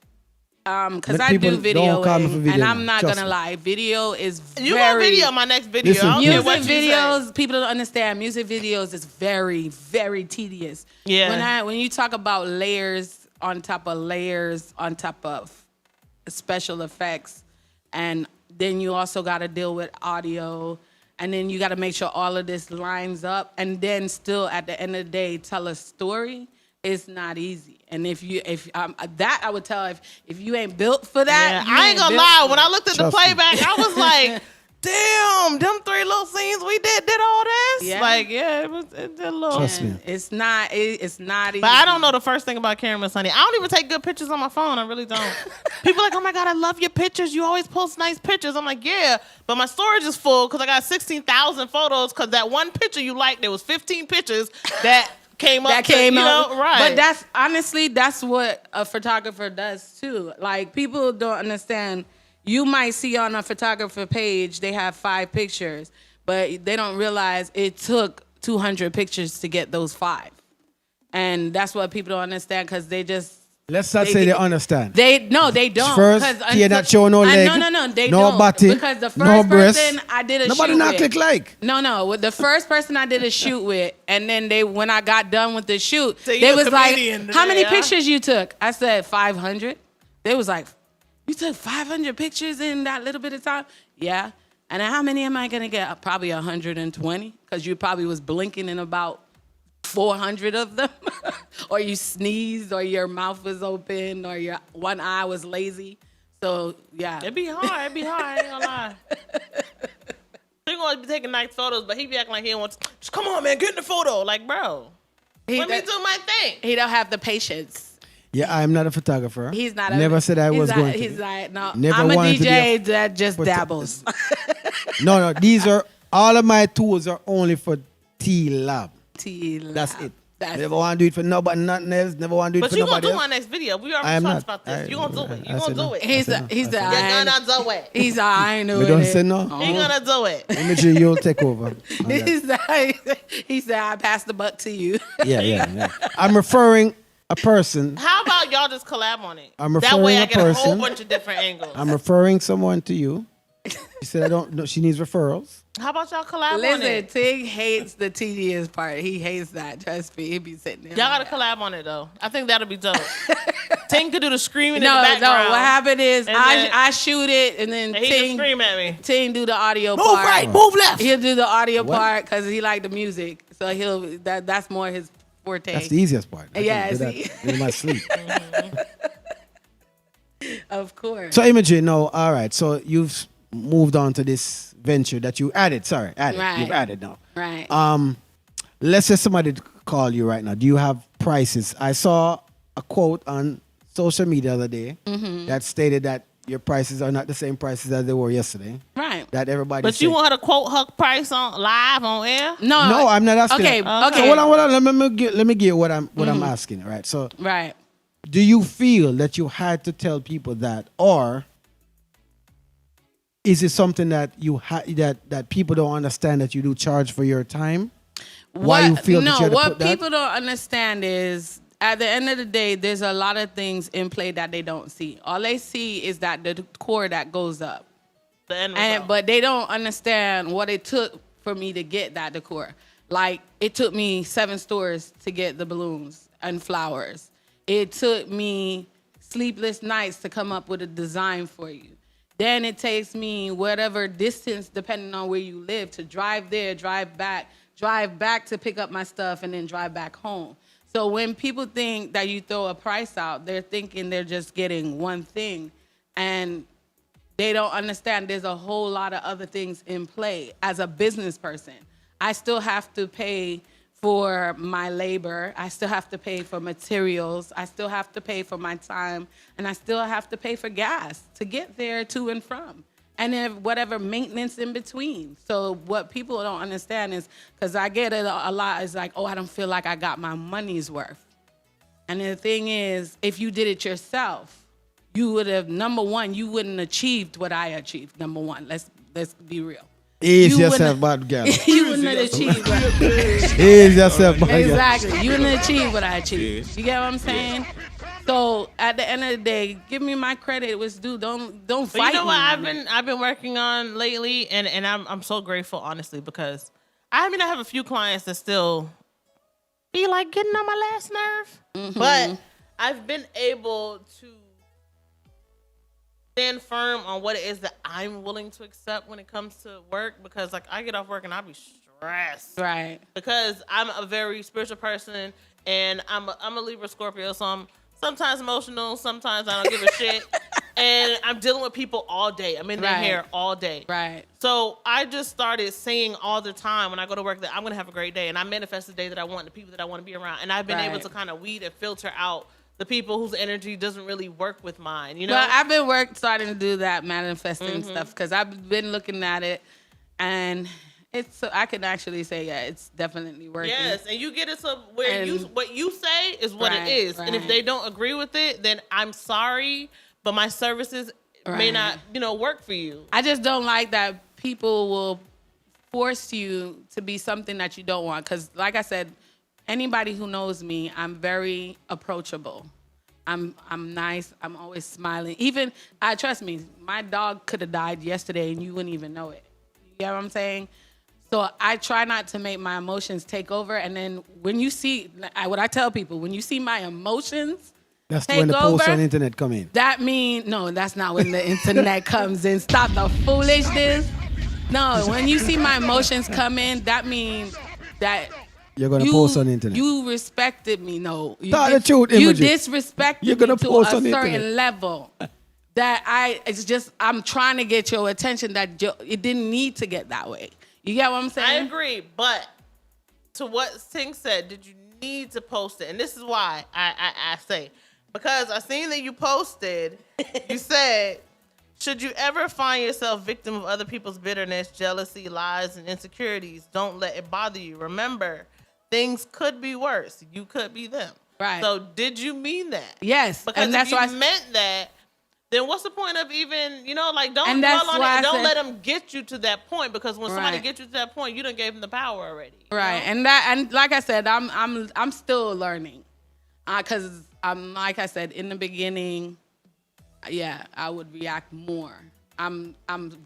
because But I do people don't call me for videoing, video and now, I'm not trust gonna me. lie, video is You very. want video my next video. Listen, I don't care Music what you say. videos, people don't understand. Music videos is very, very tedious. Yeah. When you talk about layers on top of special effects, and then you also got to deal with audio, and then you got to make sure all of this lines up, and then still at the end of the day tell a story. It's not easy. And if that I would tell if you ain't built for that. Yeah, I ain't gonna lie. When I looked at the Trust me. playback, I was like, damn, them 3 little scenes we did all this. Yeah. Like, yeah, it did a little. Trust me. It's not easy. But I don't know the first thing about cameras, honey. I don't even take good pictures on my phone. I really don't. People are like, oh my God, I love your pictures. You always post nice pictures. I'm like, yeah, but my storage is full because I got 16,000 photos because that one picture you liked, there was 15 pictures that came up. Right. But that's what a photographer does too. Like, people don't understand. You might see on a photographer page they have 5 pictures, but they don't realize it took 200 pictures to get those 5. And that's what people don't understand because they just. Let's not say they understand. They don't. First, you're not showing no leg, no, they no don't. body, Because the first no breast. person I did a Nobody shoot not with. click like. No. With the first person I did a shoot with, and then when I got done with the shoot, So you they a was like, comedian "How many today, huh?" pictures you took?" I said 500. They was like, "You took 500 pictures in that little bit of time?" Yeah. And then how many am I gonna get? Probably 120, because you probably was blinking in about 400 of them, or you sneezed, or your mouth was open, or your one eye was lazy. So yeah, It'd be hard. I ain't gonna lie. He gonna be taking nice photos, but he be acting like he don't want to. Just come on, man, get in the photo. Like, bro, let me do my thing. he don't have the patience. Yeah, I'm not a photographer. He's not. Never said I was going to. He's be. like, no. Never I'm a wanted to be DJ that just But- dabbles. No. These are all of my tools are only for T-Lab. That's it. Never want to do it for nobody, nothing else. Never want to do it But for you gonna nobody do else. my next video. We I already am talked not. about this. You gonna do it. You I gonna said do no. it. He's I the said You're gonna do it. He's the I ain't doing We don't it. say no. He gonna do it. Imagery, you'll take over. on that. He said, I passed the buck to you. Yeah. I'm referring a person. How about y'all just collab on it? I'm That way referring I a get a whole person. bunch of different angles. I'm referring someone to you. She said I don't know. She needs referrals. How about y'all collab on Listen, it? Tig hates the tedious part. He hates that. Trust me. He be sitting there. Y'all gotta collab on it though. I think that'll be dope. Ting could do the screaming in No, the background. what happened is And then- I shoot it, and then And he just Ting scream at me. do the audio Move part. right, move left. He'll do the audio What? part because he like the music. So that's more his forte. That's the easiest part. I Yeah, can do see? that in my sleep. Of course. So Imagery, no, all right. So you've moved on to this venture that you added. Sorry, added. Right. You've added now. Right. Let's say somebody call you right now. Do you have prices? I saw a quote on social media the other day that stated that your prices are not the same prices as they were yesterday. Right. That everybody. But you want her to quote her price on live on air? No, I'm not asking. Okay. that. Okay. Hold on. Let me get what I'm asking. Right. So, Right. do you feel that you had to tell people that, or is it something that that people don't understand that you do charge for your time? Why you feel that you had to what put that? people don't understand is at the end of the day, there's a lot of things in play that they don't see. All they see is that the core that goes up. The end result. But they don't understand what it took for me to get that decor. Like, it took me 7 stores to get the balloons and flowers. It took me sleepless nights to come up with a design for you. Then it takes me whatever distance, depending on where you live, to drive there, drive back to pick up my stuff, and then drive back home. So when people think that you throw a price out, they're thinking they're just getting one thing. And they don't understand there's a whole lot of other things in play. As a business person, I still have to pay for my labor. I still have to pay for materials. I still have to pay for my time. And I still have to pay for gas to get there to and from. And then whatever maintenance in between. So what people don't understand is, because I get it a lot, is like, oh, I don't feel like I got my money's worth. And the thing is, if you did it yourself, you would have, number one, you wouldn't achieved what I achieved, number one. Let's be real. Ease yourself, bad girl. You wouldn't have achieved what Ease yourself, bad girl. Exactly. You wouldn't have achieved what I achieved. You get what I'm saying? So at the end of the day, give me my credit. It was due. Don't fight me. You know what I've been working on lately, and I'm so grateful, honestly, because I have a few clients that still be like getting on my last nerve, but I've been able to stand firm on what it is that I'm willing to accept when it comes to work, because like I get off work and I be stressed, right? Because I'm a very spiritual person, and I'm a Libra Scorpio, so I'm sometimes emotional, sometimes I don't give a shit. And I'm dealing with people all day. I'm in their hair all day. Right. So I just started saying all the time when I go to work that I'm going to have a great day. And I manifest the day that I want, the people that I want to be around. And I've been able to kind of weed and filter out the people whose energy doesn't really work with mine, you know? Well, I've been starting to do that manifesting stuff, because I've been looking at it, and I can actually say, yeah, it's definitely working. Yes, and you get it to where what you say is what it is. Right. And if they don't agree with it, then I'm sorry, but my services may not, work for you. I just don't like that people will force you to be something that you don't want. Because like I said, anybody who knows me, I'm very approachable. I'm nice. I'm always smiling. Even, trust me, my dog could have died yesterday and you wouldn't even know it. You get what I'm saying? So I try not to make my emotions take over. And then when you see, what I tell people, when you see my emotions that's take when the over, posts on the internet come in. That means, no, that's not when the internet comes in. Stop the foolishness. No, when you see my emotions come in, that means that you're going to post on the internet. You respected me. No. Tell the truth, Imagery. You disrespected you're gonna me to post a on the certain internet. level. I'm trying to get your attention that it didn't need to get that way. You get what I'm saying? I agree, but to what Singh said, did you need to post it? And this is why I say, because I seen that you posted, you said, should you ever find yourself victim of other people's bitterness, jealousy, lies, and insecurities, don't let it bother you. Remember, things could be worse. You could be them. Right. So did you mean that? Yes. Because and that's if why you meant that, then what's the point of even, don't and dwell on it. I Don't said, let them get you to that point, because when somebody Right. gets you to that point, you done gave them the power already. Right. And like I said, I'm still learning. Cause like I said, in the beginning, yeah, I would react more. I'm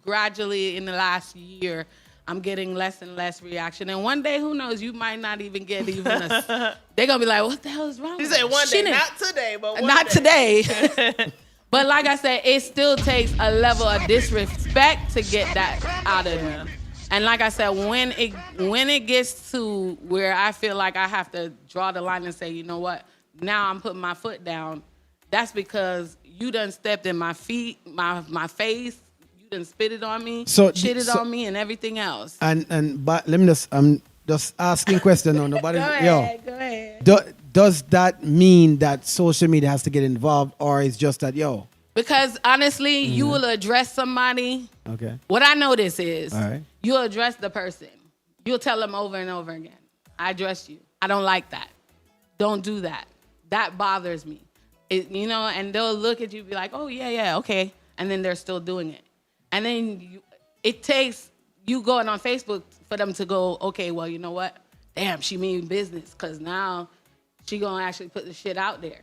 gradually in the last year, I'm getting less and less reaction. And one day, who knows, you might not even get they're gonna be like, what the hell is wrong You with said her? one day, not today, but one not day. today. But like I said, it still takes a level of disrespect to get that out of me. And like I said, when it gets to where I feel like I have to draw the line and say, you know what, now I'm putting my foot down, that's because you done stepped in my feet, my face, you done spit it on me, shitted on me, and everything else. But let me I'm just asking question now. Nobody, Go ahead. Does that mean that social media has to get involved, or is just that, Because honestly, you will address somebody. Okay. What I notice is, all right, you'll address the person. You'll tell them over and over again, I addressed you. I don't like that. Don't do that. That bothers me. And they'll look at you and be like, oh, yeah, okay. And then they're still doing it. And then it takes you going on Facebook for them to go, okay, well, you know what? Damn, she mean business, because now she going to actually put the shit out there.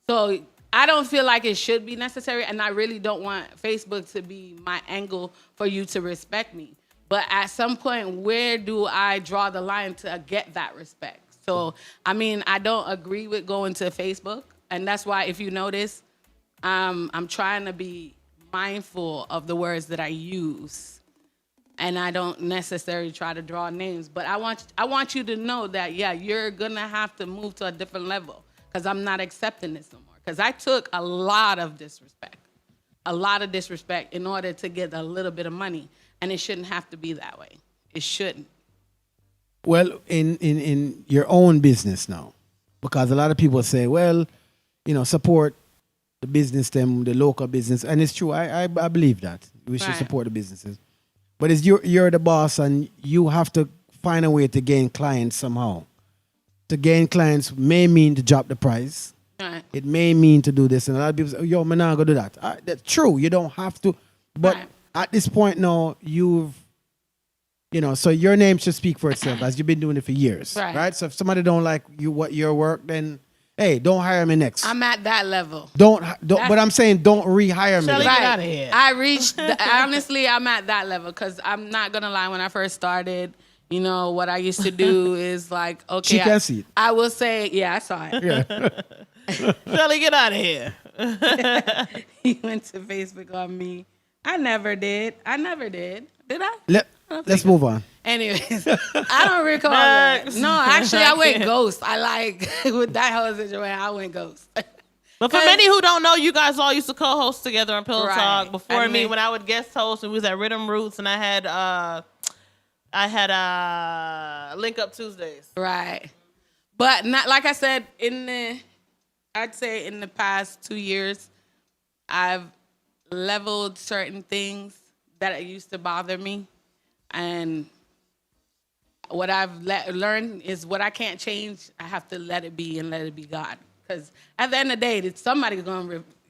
So I don't feel like it should be necessary, and I really don't want Facebook to be my angle for you to respect me. But at some point, where do I draw the line to get that respect? So, I mean, I don't agree with going to Facebook. And that's why, if you notice, I'm trying to be mindful of the words that I use. And I don't necessarily try to draw names. But I want you to know that, yeah, you're going to have to move to a different level. Because I'm not accepting this no more. Because I took a lot of disrespect in order to get a little bit of money. And it shouldn't have to be that way. It shouldn't. Well, in your own business now, because a lot of people say, well, support the business, the local business. And it's true. I believe that. We should support the businesses. But it's you're the boss and you have to find a way to gain clients somehow. To gain clients may mean to drop the price. Right. It may mean to do this. And a lot of people say, yo, I'm not going to do that. That's true. You don't have to. But at this point now, so your name should speak for itself as you've been doing it for years. Right? So if somebody don't like your work, then, hey, don't hire me next. I'm at that level. Don't but I'm saying don't rehire me. Shelly, get out of here. I reached, honestly, I'm at that level because I'm not going to lie. When I first started, what I used to do is like, okay. She can see it. I will say, yeah, I saw it. Yeah. Shelly, get out of here. He went to Facebook on me. I never did. Did I? Let's move on. Anyways, I don't recall that. No, actually, I went ghost. With that whole situation, I went ghost. But for many who don't know, you guys all used to co-host together on Pillow Right. Talk before I me mean- when I would guest host and we was at Rhythm Roots and I had Link Up Tuesdays. Right. But not like I said, I'd say in the past 2 years, I've leveled certain things that used to bother me. And what I've learned is what I can't change, I have to let it be and let it be God. Because at the end of the day, somebody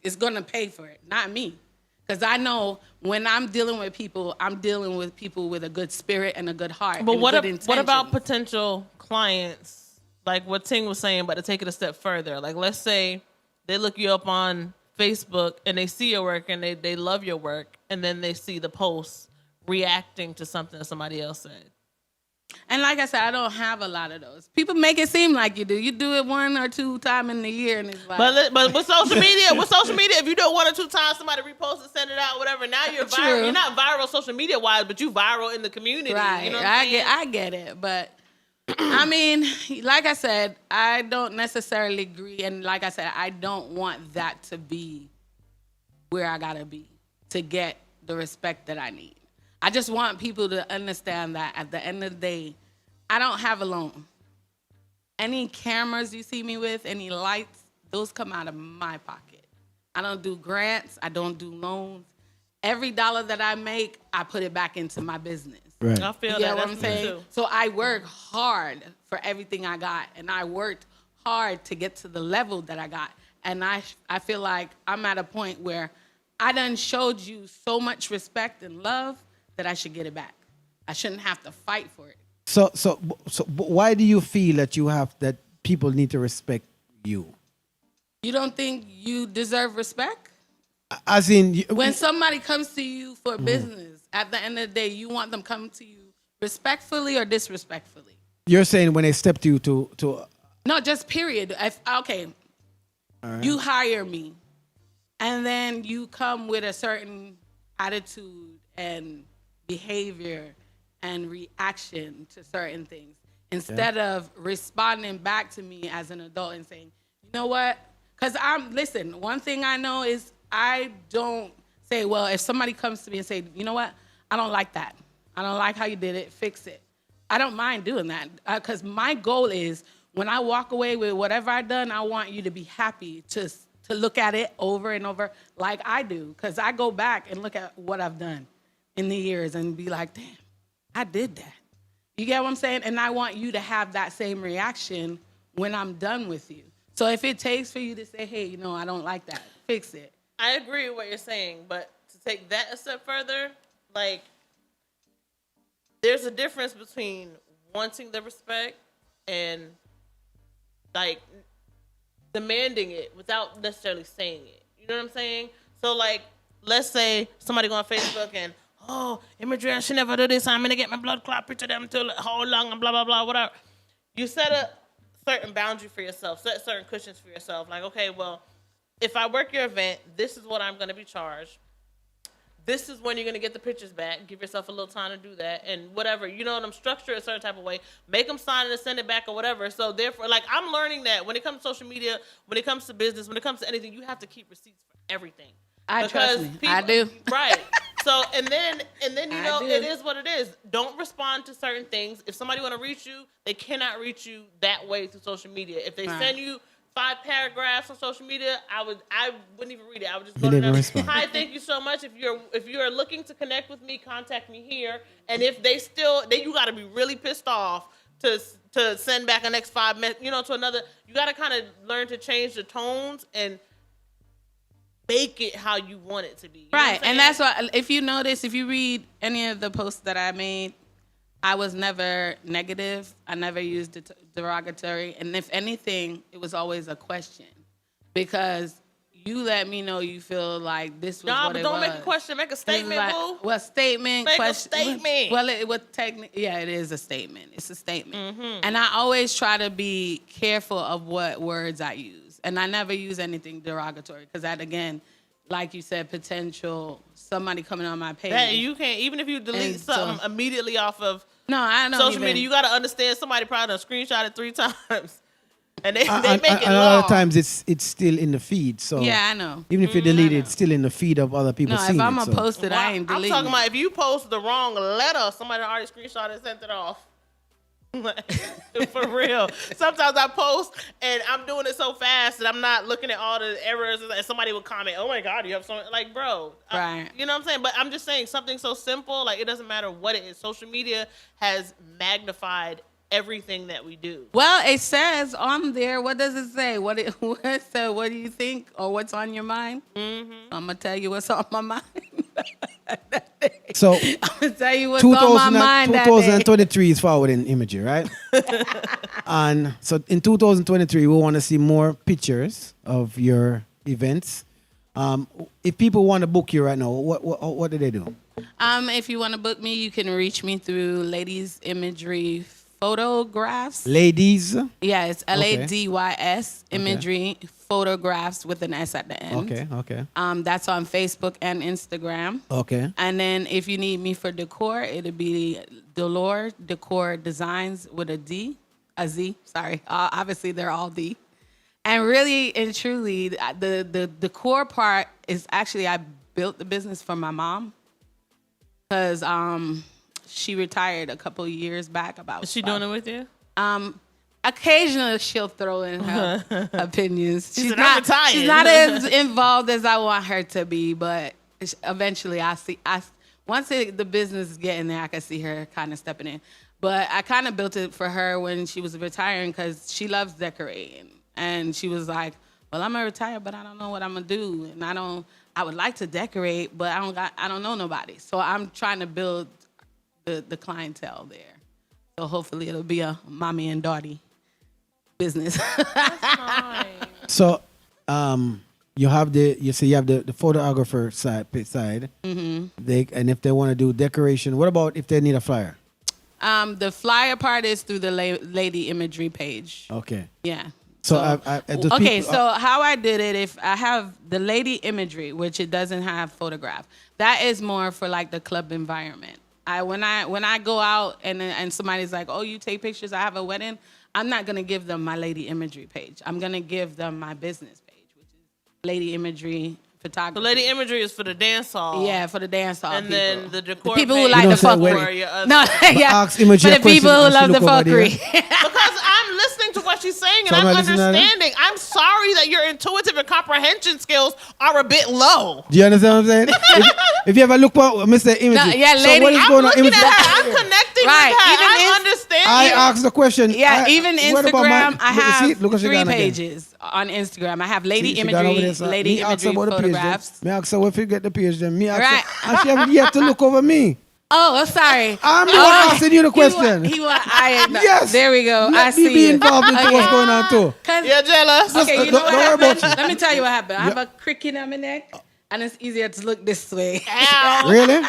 is going to pay for it, not me. Because I know when I'm dealing with people, I'm dealing with people with a good spirit and a good heart. But and what good intentions. about potential clients, like what Ting was saying, but to take it a step further? Like, let's say they look you up on Facebook and they see your work and they love your work, and then they see the post reacting to something that somebody else said. And like I said, I don't have a lot of those. People make it seem like you do. You do it 1 or 2 times in the year, and it's like. But with social media, if you do it 1 or 2 times, somebody reposts it, send it out, whatever. Now you're viral. True. You're not viral social media wise, but you viral in the community. Right. You know what I'm saying? I get it, but I mean, like I said, I don't necessarily agree, and like I said, I don't want that to be where I gotta be to get the respect that I need. I just want people to understand that at the end of the day, I don't have a loan. Any cameras you see me with, any lights, those come out of my pocket. I don't do grants. I don't do loans. Every dollar that I make, I put it back into my business. Right. I feel You get that. what That's I'm me saying? too. So I work hard for everything I got, and I worked hard to get to the level that I got. And I feel like I'm at a point where I done showed you so much respect and love that I should get it back. I shouldn't have to fight for it. So why do you feel that people need to respect you? You don't think you deserve respect? As in, When somebody comes to you for business, at the end of the day, you want them coming to you respectfully or disrespectfully? you're saying when they step to you to No, just period. Okay, you hire me, and then you come with a certain attitude and behavior and reaction to certain things instead of responding back to me as an adult and saying, you know what? Because listen, one thing I know is I don't say, well, if somebody comes to me and say, you know what? I don't like that. I don't like how you did it. Fix it. I don't mind doing that because my goal is when I walk away with whatever I've done, I want you to be happy to look at it over and over like I do, because I go back and look at what I've done in the years and be like, damn, I did that. You get what I'm saying? And I want you to have that same reaction when I'm done with you. So if it takes for you to say, hey, I don't like that, fix it. I agree with what you're saying, but to take that a step further, like, there's a difference between wanting the respect and, like, demanding it without necessarily saying it. You know what I'm saying? So, like, let's say somebody go on Facebook and, oh, Imagery, I should never do this. I'm gonna get my blood clot picture them till how long and blah blah blah whatever. You set a certain boundary for yourself, set certain cushions for yourself. Like, okay, well, if I work your event, this is what I'm gonna be charged. This is when you're gonna get the pictures back. Give yourself a little time to do that, and whatever. You know, them structure it a certain type of way. Make them sign it and send it back or whatever. So therefore, like, I'm learning that when it comes to social media, when it comes to business, when it comes to anything, you have to keep receipts for everything. Trust me. I do. Right. So and then you know it is what it is. Don't respond to certain things. If somebody want to reach you, they cannot reach you that way through social media. If they send you 5 paragraphs on social media, I wouldn't even read it. I would just go to them. Hi, thank you so much. If you're looking to connect with me, contact me here. And if they still, then you got to be really pissed off to send back a next 5 minutes, you know, to another. You got to kind of learn to change the tones and make it how you want it to be. Right, and that's why, if you notice, if you read any of the posts that I made, I was never negative. I never used it derogatory. And if anything, it was always a question. Because you let me know you feel like this was what it was. No, but don't make a question. Make a statement, boo. Well, statement, make question. A statement. Well, it was it is a statement. It's a statement. Mm-hmm. And I always try to be careful of what words I use. And I never use anything derogatory. Because that, again, like you said, potential somebody coming on my page. That you can't, even if you delete something immediately off of social media, you got to understand somebody probably done screenshot it 3 times. And they make it a lot of times it's still in the feed. So yeah, I know. Even if you delete it, it's still in the feed of other people seeing it. No, if I'm going to post it, I ain't deleting it. I'm talking about if you post the wrong letter, somebody already screenshot it and sent it off. For real. Sometimes I post and I'm doing it so fast that I'm not looking at all the errors, and somebody will comment, oh my God, you have so, like, bro. Right. You know what I'm saying? But I'm just saying something so simple, like, it doesn't matter what it is. Social media has magnified everything that we do. Well, it says on there, what does it say? What do you think, or what's on your mind? Mm-hmm. I'm going to tell you what's on my mind. So I'm going to tell you what's on my mind. 2023 is forward in Imagery, right? And so in 2023, we want to see more pictures of your events. If people want to book you right now, what do they do? If you want to book me, you can reach me through Ladies Imagery Photographs. Ladies? Yeah, it's LADYS Imagery Photographs with an S at the end. Okay. That's on Facebook and Instagram. Okay. And then if you need me for decor, it'll be Delore Decor Designs with a Z. Sorry. Obviously, they're all D. And really and truly, the decor part is actually, I built the business for my mom. Because she retired a couple of years back. Is she doing it with you? Occasionally she'll throw in her opinions. She's not as involved as I want her to be, but eventually once the business is getting there, I can see her kind of stepping in. But I kind of built it for her when she was retiring because she loves decorating. And she was like, well, I'm going to retire, but I don't know what I'm going to do. And I would like to decorate, but I don't know nobody. So I'm trying to build the clientele there. So hopefully it'll be a mommy and daughter business. That's nice. So you have the photographer side. Mm-hmm. And if they want to do decoration, what about if they need a flyer? The flyer part is through the Lady Imagery page. Okay. Yeah. So so how I did it, if I have the Lady Imagery, which it doesn't have photograph, that is more for like the club environment. When I go out and somebody's like, oh, you take pictures, I have a wedding, I'm not going to give them my Lady Imagery page. I'm going to give them my business page, which is Lady Imagery Photography. The Lady Imagery is for the dance hall. Yeah, for the dance hall and people. Then the decor people who like the fuckery. For the people who love the fuckery. Because I'm listening to what she's saying and I'm understanding. I'm sorry that your intuitive and comprehension skills are a bit low. Do you understand what I'm saying? if you ever look at Mr. Imagery. No, yeah, lady. So what is I'm going on? looking at her. I'm connecting with her. I'm understanding. I asked the question. Yeah, even Instagram, I have 3 pages on Instagram. I have Lady Imagery, Lady Imagery Photographs. Me ask her if you get the page then. Me ask her, and she haven't yet to look over me. Oh, sorry. I'm the one asking you the question. Yes. There we go. Let me be involved into what's going on too. You're jealous. Okay, you know what happened? Let me tell you what happened. I have a crick in my neck, and it's easier to look this way. Ow. Really?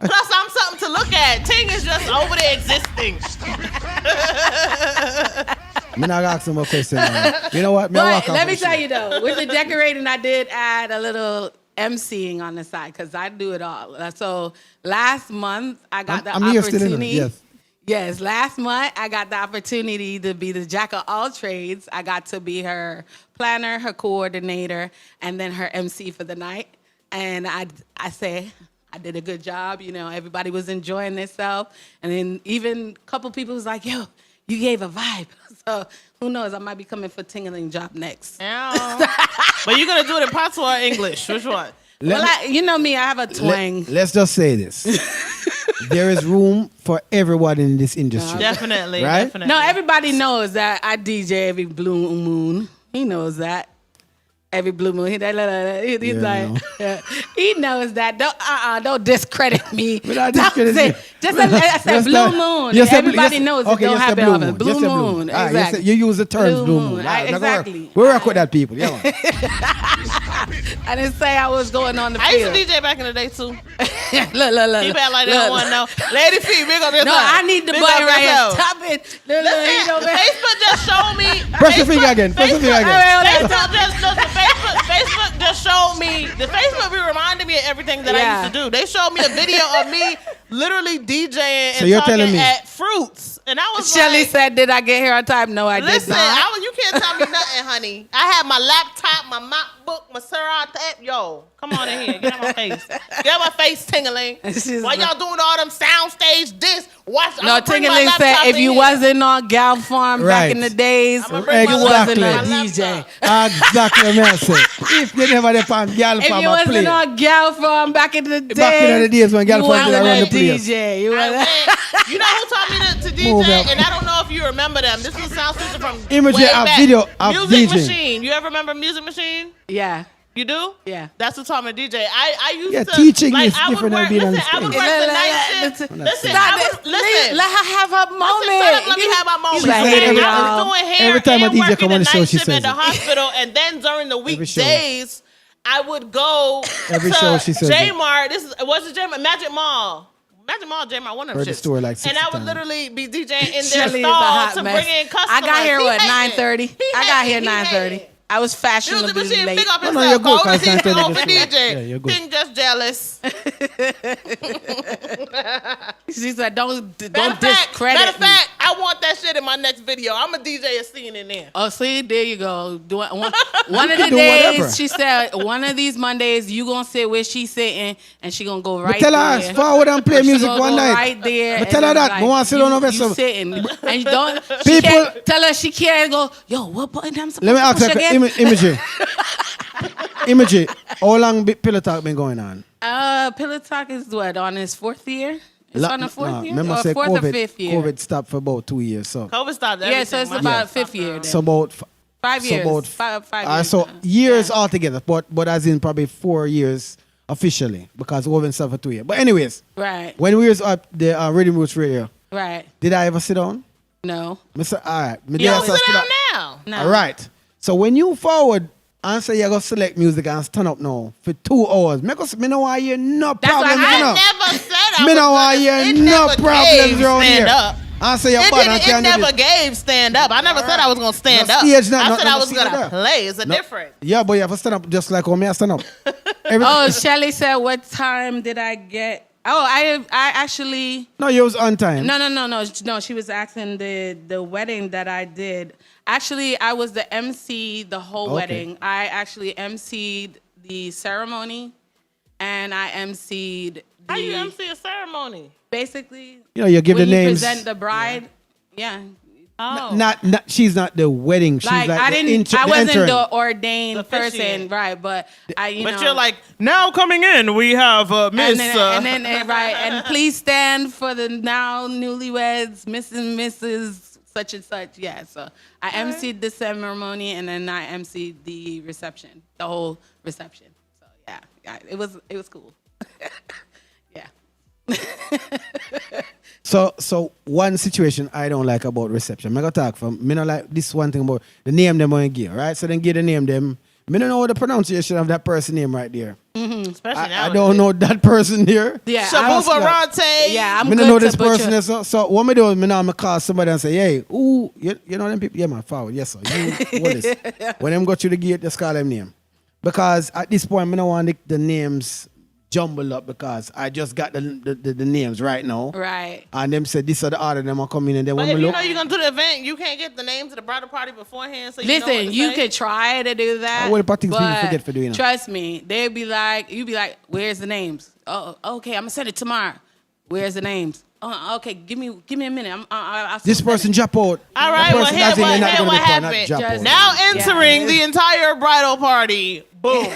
Plus, I'm something to look at. Ting is just over there existing. I'm not asking more questions. You know what? But let me tell you though, with the decorating, I did add a little MCing on the side because I do it all. So last month I got the opportunity. Yes, last month I got the opportunity to be the jack of all trades. I got to be her planner, her coordinator, and then her MC for the night. And I say I did a good job. You know, everybody was enjoying themselves. And then even a couple people was like, yo, you gave a vibe. So who knows? I might be coming for Tingling job next. But you're going to do it in patois or English? Which one? You know me, I have a twang. Let's just say this. There is room for everyone in this industry. Definitely. Right? Definitely. No, everybody knows that I DJ every blue moon. He knows that. Every blue moon. He's like, he knows that. Don't discredit me. But discredit just I said blue moon. Everybody knows it don't happen often. Blue moon. Exactly. You use the term blue moon. Exactly. We work with that, people. Yeah. I didn't say I was going on the field. I used to DJ back in the day too. Look. Keep it like they don't want to know. Lady Feet, big up yourself. No, I need the button right here. Stop it. Listen, Facebook just showed me. Press your finger again. Press your finger again. Facebook just showed me. The Facebook reminded me of everything that I used to do. They showed me a video of me literally DJing and talking at Fruits. And I was Shelly like, said, did I get here on time? No, I did not. Listen, you can't tell me nothing, honey. I had my laptop, my MacBook, my Syrah tab. Yo, come on in here. Get out my face. Get out my face, Tingling. While y'all doing all them soundstage this, watch. No, Tingling said if you wasn't on Gal Farm back in the days, you wasn't a DJ. Exactly, man. If you never did on Gal Farm, if you wasn't on Gal Farm back in the days, when Gal Farm did run the place. DJ. You know who taught me to DJ? And I don't know if you remember them. This was a sound system from Imagery way back. video of Music DJ. Machine. You ever remember Music Machine? Yeah. You do? Yeah. That's what taught me to DJ. I used to teaching like, is different than being on the stage. I would work the night shift. Listen, let her have her moment. Let me have my moment. I was doing hair every time a DJ come on the show, she says at the hospital, and then during the weekdays, I would go every to show she says J-Mart. What's the J-Mart? Magic Mall, J-Mart, one of them shits. Store like and I would literally be DJing in their Shelly stall to bring in customers. I got here at 9:30. I got here 9:30. I was fashionably late. Big up no, you're good. DJ. Ting just jealous. She said, "Don't discredit Matter of me." fact, I want that shit in my next video. I'm a DJ a scene in there. Oh, see, there you go. One of the days, she said, one of these Mondays, you gonna sit where she's sitting, and she gonna go right there. Tell her forward and play music one night. Right there. But tell her that. I want to sit on over some. Sitting, and don't. People tell her she can't go. Yo, what button I'm supposed Let me to ask push again? Imagery. Imagery, how long Pillow Talk been going on? Pillow Talk is what, on its fourth year? It's on the fourth year? Remember, or say fourth COVID, or fifth year? COVID stopped for about 2 years. So COVID stopped everything. Yeah, so it's about fifth year. Then. So about 5 years. So about 5 years. So years altogether, but as in probably 4 years officially, because we've been stuff for 2 years. But anyways, right. When we was up the Rhythm Roots Radio, right. Did I ever sit down? No. All right. You don't sit down now. No. All right. So when you forward and say you're going to select music and stand up now for 2 hours, me know why you no problems. I never said I was know why you no problems around here. I say it never gave stand up. I never said I was going to stand up. I said I was going to play. It's a different. Yeah, but you have to stand up just like how me I stand up. Shelly said, what time did I get? Oh, I actually... No, you was on time. No. She was asking the wedding that I did. Actually, I was the MC the whole wedding. I actually MC'd the ceremony, and I MC'd the... How you MC a ceremony? Basically... you give the names. You present the bride. Yeah. Oh. Not she's not the wedding. She's like I wasn't the ordained person, right? But you're like, now coming in, we have Miss. And please stand for the now newlyweds, Mrs. and Mrs. such and such. Yeah. So I emceed the ceremony, and then I emceed the reception, the whole reception. So yeah, it was cool. Yeah. So one situation I don't like about reception. I'm gonna talk from me not like this one thing about the name them want to give, right? So then give the name them, Me don't know the pronunciation of that person name right there. Especially now. I don't know that person there. Yeah, Shabuba Ronte. yeah, I'm Me good don't know to this person butcher. there. So what me do is me now me call somebody and say, hey, ooh, you know them people? Yeah, man, forward. Yes, sir. You, what is? When them go through the gate, just call them name. Because at this point, me don't want the names jumbled up because I just got the names right now. Right. And them said this are the order them are coming and then But when if me you look. know you're going to do the event, you can't get the names of the bridal party beforehand. So you know what Listen, to you say. could try to do that. What about things people but forget for doing that? Trust me, they'd be like, you'd be like, where's the names? Oh, okay, I'm gonna send it tomorrow. Where's the names? Okay, give me a minute. I'll This send it. person drop out. All That right, well, person here as in they're not what gonna be called, not happened. drop Just- out. Now entering Yeah. the entire bridal party. Boom.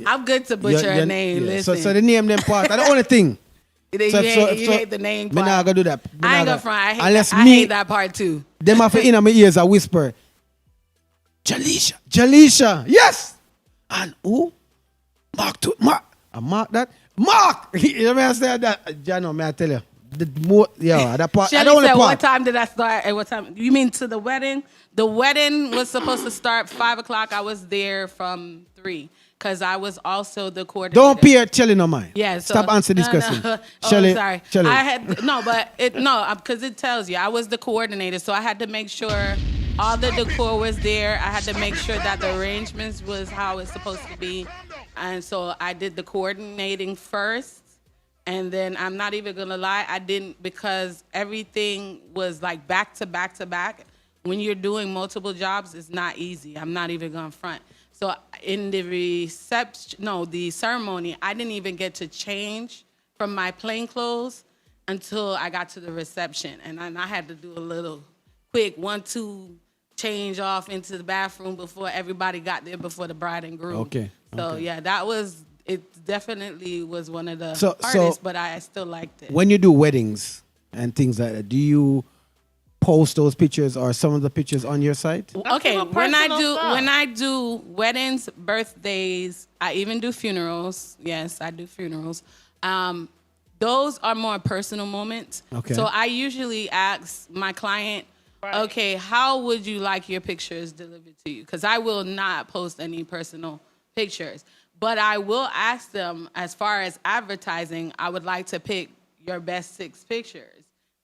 I'm good to butcher a name. Yeah. Listen, So the name them part. That's the only thing. you So, hate the name Me part. not gonna do that. Me I ain't not gonna front. I hate, unless that. I me, hate that part too. them have in my ears I whisper, Jalisha, yes. And who? Mark. I mark that. Mark. You know what I said that? Jano, may I tell you? The more, yeah, that part. I Shelly don't want said, to what part. time did I start? At what time? You mean to the wedding? The wedding was supposed to start 5 o'clock. I was there from 3 because I was also the coordinator. Don't pay Shelly no mind. Yeah, so, Stop answering this no, question. no. Oh, Shelly, sorry. Shelly. I had no, but because it tells you I was the coordinator, so I had to make sure all the decor was there. I had to make sure that the arrangements was how it's supposed to be, and so I did the coordinating first, and then I'm not even gonna lie, I didn't because everything was like back to back to back. When you're doing multiple jobs, it's not easy. I'm not even gonna front. So in the the ceremony, I didn't even get to change from my plain clothes until I got to the reception. And I had to do a little quick 1-2 change off into the bathroom before everybody got there before the bride and groom. Okay, So okay. yeah, it definitely was one of the So- hardest, but I still liked it. When you do weddings and things like that, do you post those pictures or some of the pictures on your site? Okay, That's when personal stuff. I do weddings, birthdays, I even do funerals. Yes, I do funerals. Those are more personal moments. Okay. So I usually ask my client, okay, how would you like your pictures delivered to you? Because I will not post any personal pictures. But I will ask them, as far as advertising, I would like to pick your best 6 pictures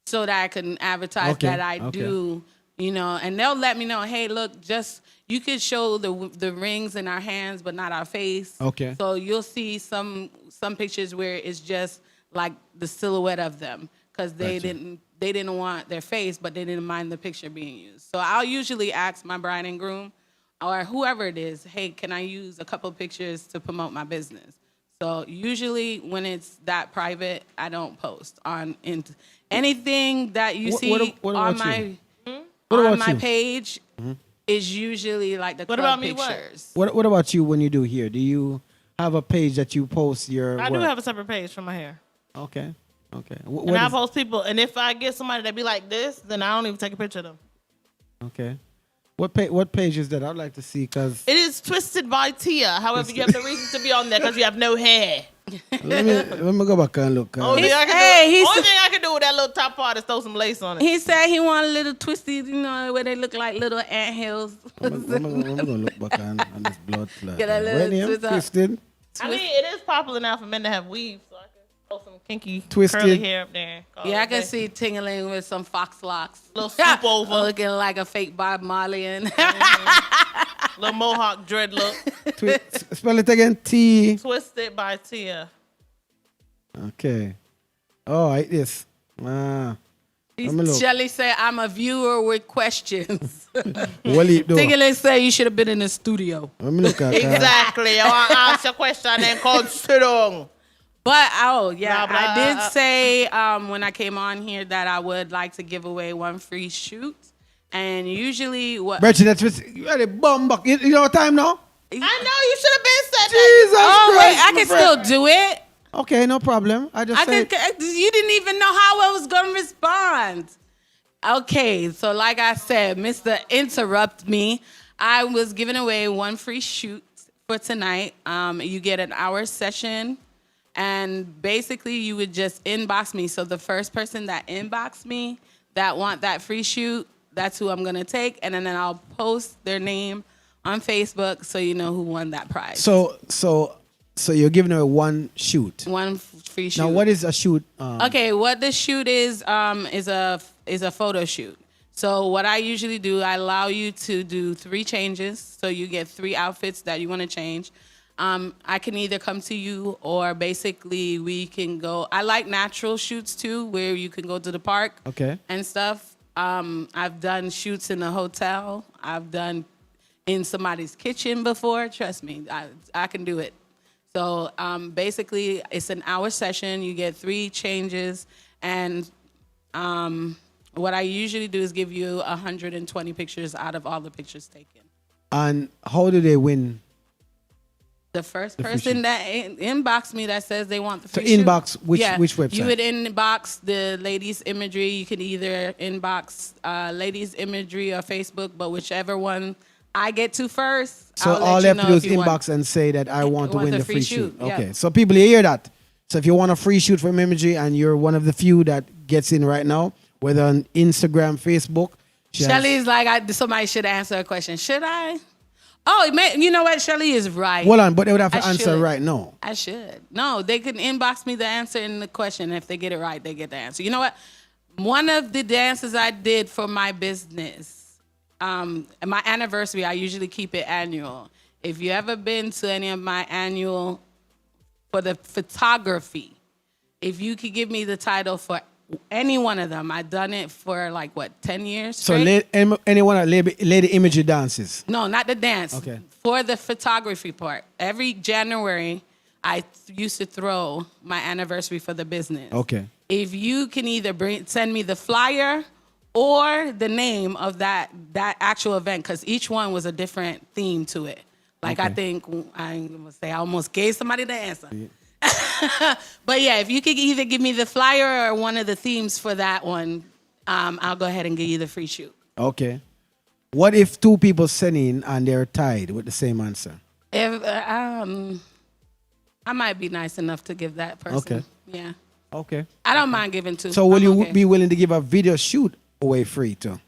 so that I can advertise Okay, that I okay. do, and they'll let me know, hey, look, you could show the rings in our hands, but not our face. Okay. So you'll see some pictures where it's just like the silhouette of them because they didn't want their face, but they didn't mind the picture being used. So I'll usually ask my bride and groom or whoever it is, hey, can I use a couple pictures to promote my business? So usually when it's that private, I don't post on anything that you see what on about my you? What on about my you? page is usually like the What club about me, what? pictures. What about you when you do here? Do you have a page that you post your I work? do have a separate page for my hair. Okay. And I post people, and if I get somebody that be like this, then I don't even take a picture of them. Okay. What page is that? I'd like to see because It is Twisted by Tia. However, you have no reason to be on there because you have no hair. let me go back and look. Only thing I can do with that little top part is throw some lace on it. He said he wanted a little twisty, where they look like little anthills. I'm gonna look back on this blood clot. Get a little Right here, twist up. twisted. I mean, it is popular now for men to have weaves, so I can throw some kinky, Twisted. curly hair up there. Yeah, I can see Tingling with some fox locks. Little swoop over. Looking like a fake Bob Marley. And Little mohawk dread look. Spell it again. T. Twisted by Tia. Okay. Oh, like this. Let me look. Shelly said, I'm a viewer with questions. Wally, do. Tingling said you should have been in the studio. Let me look at Exactly. I want to ask a question and consider. But, Blah, blah. I did say when I came on here that I would like to give away 1 free shoot. And usually what... Brethren, that's you had a bum buck. You know what time now? I know you should have been said Jesus Oh, wait, Christ, I my can friend. still do it. Okay, no problem. I just said. You didn't even know how I was going to respond. Okay, so like I said, Mr. Interrupt Me, I was giving away 1 free shoot for tonight. You get an hour session, and basically you would just inbox me. So the first person that inbox me that want that free shoot, that's who I'm going to take, and then I'll post their name on Facebook so you know who won that prize. So you're giving away one shoot. One free shoot. Now, what is a shoot? Okay, what the shoot is a photo shoot. So what I usually do, I allow you to do 3 changes. So you get 3 outfits that you want to change. I can either come to you or basically we can go. I like natural shoots too, where you can go to the park and stuff. I've done shoots in a hotel. I've done in somebody's kitchen before. Trust me, I can do it. So basically, it's an hour session. You get 3 changes, and what I usually do is give you 120 pictures out of all the pictures taken. And how do they win? The first person that inbox me that says they want the free shoot. So inbox which website? You would inbox the Ladies Imagery. You can either inbox Ladies Imagery or Facebook, but whichever one I get to first. So all they have to do is inbox and say that I want to win the free shoot. Yeah. Okay, so people hear that. So if you want a free shoot from Imagery and you're one of the few that gets in right now, whether on Instagram, Facebook. Shelly's like, somebody should answer a question. Should I? Oh, you know what? Shelly is right. Hold on, but they would have to answer right now. I should. No, they can inbox me the answer in the question. If they get it right, they get the answer. You know what? One of the dances I did for my business, my anniversary, I usually keep it annual. If you ever been to any of my annual for the photography, if you could give me the title for any one of them, I've done it for 10 years straight. So anyone at Lady Imagery dances? No, not the dance. Okay. For the photography part. Every January, I used to throw my anniversary for the business. Okay. If you can either send me the flyer or the name of that actual event, because each one was a different theme to it. I think, I'm going to say I almost gave somebody the answer. Yeah. But yeah, if you could either give me the flyer or one of the themes for that one, I'll go ahead and give you the free shoot. Okay. What if 2 people send in and they're tied with the same answer? If I might be nice enough to give that person. Okay. Yeah. Okay. I don't mind giving 2. So will you be willing to give a video shoot away free too?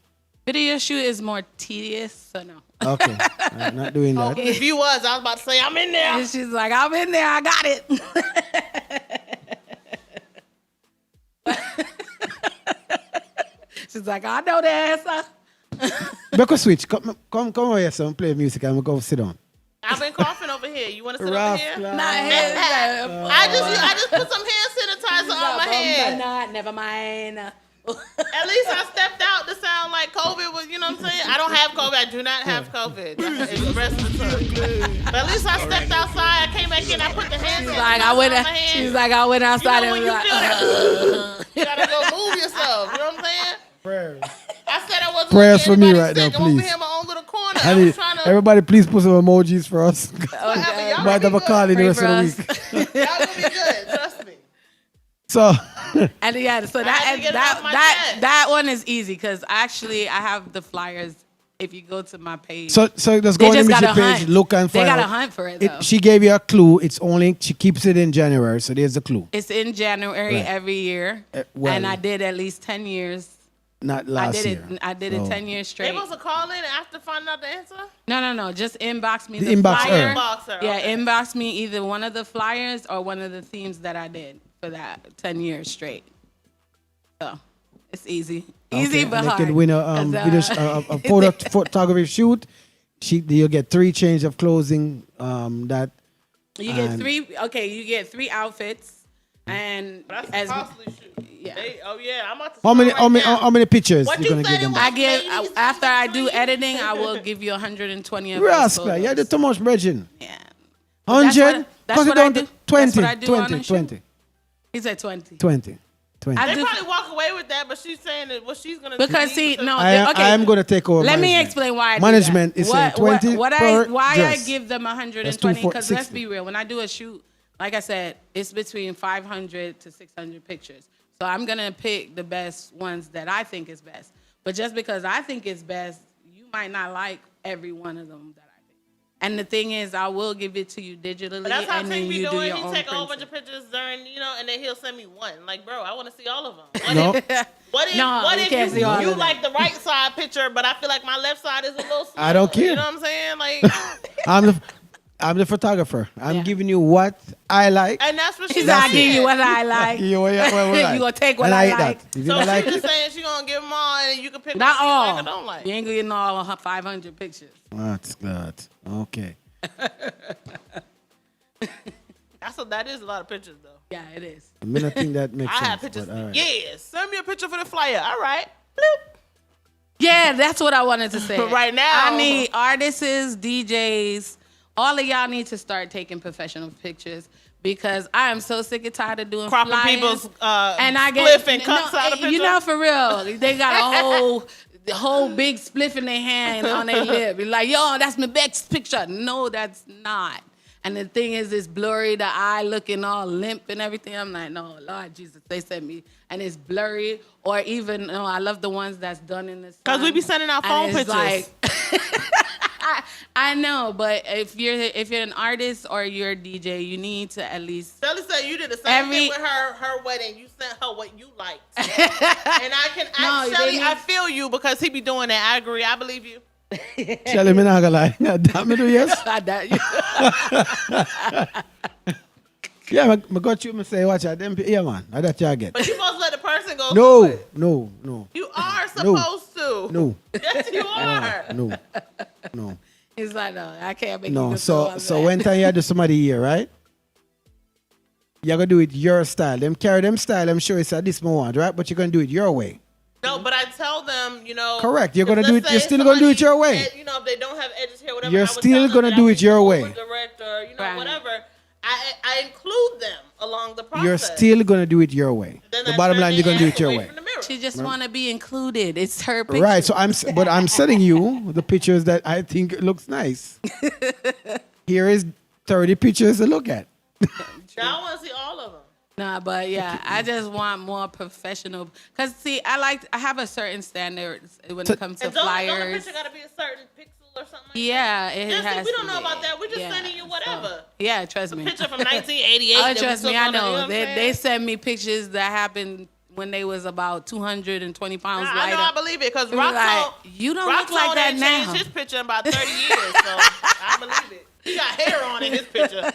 Video shoot is more tedious, so no. Okay. I'm not doing that. If you was, I was about to say, I'm in there. And she's like, I'm in there. I got it. She's like, I know the answer. Becca switch. Come over here, son. Play music and we'll go sit down. I've been coughing over here. You want to sit over here? Not here. I just put some hand sanitizer on my hand. Never mind. At least I stepped out to sound like COVID was, you know what I'm saying? I don't have COVID. I do not have COVID. But at least I stepped outside. I came back in. I put the hand sanitizer on my hand. She's like, I went outside and was like, you gotta go move yourself. You know what I'm saying? Prayers. I said I wasn't Prayers for me right now, I'm over please. here in my own little corner. Everybody, please put some emojis for us. Okay. Might have a call in the rest of the week. Y'all gonna be good. Trust me. So and yeah, so that one is easy because actually I have the flyers. If you go to my page, so let's go on the Imagery page, look and find. They got to hunt for it though. She gave you a clue. She keeps it in January, so there's the clue. It's in January every year, and I did at least 10 years. Not last year. I did it 10 years straight. They supposed to call in after finding out the answer? No. Just inbox me the flyer. Yeah, inbox me either one of the flyers or one of the themes that I did for that 10 years straight. So it's easy. Easy but hard. They could win a photography shoot. You'll get 3 change of clothing. That you get 3. Okay, you get 3 outfits, and that's a costly shoot. Yeah. I'm about to how many pictures what you gonna give them? I give after I do editing, I will give you 120 of those Rascal, you do too much, Bridget. Yeah. 100? That's what I do. 20. He said 20. 20. They probably walk away with that, but she's saying that what she's gonna do. Because see, no, I am gonna take over. Let me explain why I management do that. is saying 20 why dress. I give them 120 because let's be real. When I do a shoot, like I said, it's between 500 to 600 pictures. So I'm gonna pick the best ones that I think is best. But just because I think it's best, you might not like every one of them that I pick. And the thing is, I will give it to you digitally, But that's how and then Tink be you do doing. your He own take a whole bunch printing. of pictures during, and then he'll send me one. Like, bro, I want to see all of them. No. What if, No, what you if can't see all you of like the right side picture, but I feel like my left side is a little smaller? I don't care. You know what I'm saying? Like, I'm the photographer. I'm Yeah. giving you what I like. and that's what She's she's like, saying. give you what I like. You gonna take what And I eat like. that. If you So don't like she's it, just saying she gonna give them all, and you can pick Not what you all. like or don't like. You ain't getting all 500 pictures. that's good. Okay. That is a lot of pictures though. Yeah, it is. I mean, I think that makes I sense. have pictures. but all right. Yeah, send me a picture for the flyer. All right. Bloop. Yeah, that's what I wanted to say. Right now. I need artists, DJs, all of y'all need to start taking professional pictures because I am so sick and tired of doing Cropping flyers. people's And I spliff and cups out of You picture. know, for real, they got the whole big spliff in their hand on their lip. Be like, yo, that's my best picture. No, that's not. And the thing is, it's blurry, the eye looking all limp and everything. I'm like, no, Lord Jesus, they sent me. And it's blurry. Or even, I love the ones that's done in the sun. Because we be sending out phone And it's pictures. like, I know, but if you're an artist or you're a DJ, you need to at least. Shelly said you did the same thing with her wedding. You sent her what you liked. And I can No, Shelly, they I need- feel you because he be doing that. I agree. I believe you. Tell him I'm not gonna lie. Damn me do yes. Yeah, I got you. I say, watch out. Them, yeah, man. How that you get? But you supposed to let the person go through No, it. no. You are supposed to. No. Yes, you are. No. It's like, no, I can't make you No. go So through all that. when time you do somebody here, right? You're gonna do it your style. Them carry them style. I'm sure it's at this moment, right? But you're gonna do it your way. No, but I tell them, Correct. You're gonna let's do it. say You're still gonna do it your way. If they don't have edges here, whatever. You're I would still tell them gonna that do I it your would way. Direct or Right. whatever. I include them along the process. You're still gonna do it your way. Then The I bottom turn line, their you're gonna do ass it your away way. from the mirror. She just want to be included. It's her picture. Right. So I'm sending you the pictures that I think looks nice. Here is 30 pictures to look at. Now I want to see all of them. Nah, but yeah, I just want more professional. Cause see, I have a certain standard when it comes to And don't the flyers. picture got to be a certain pixel or something like Yeah, it that? has We to don't know be. about that. We're just Yeah, sending you whatever. so, yeah, trust me. Picture from 1988. Oh, that we trust me, took I on the- you know. what I'm They saying? send me pictures that happened when they was about 220 pounds I lighter. know, I believe it, because We were like, Rockto, you don't look like that ain't now. changed his picture in about 30 years, so I believe it. He got hair on in his picture.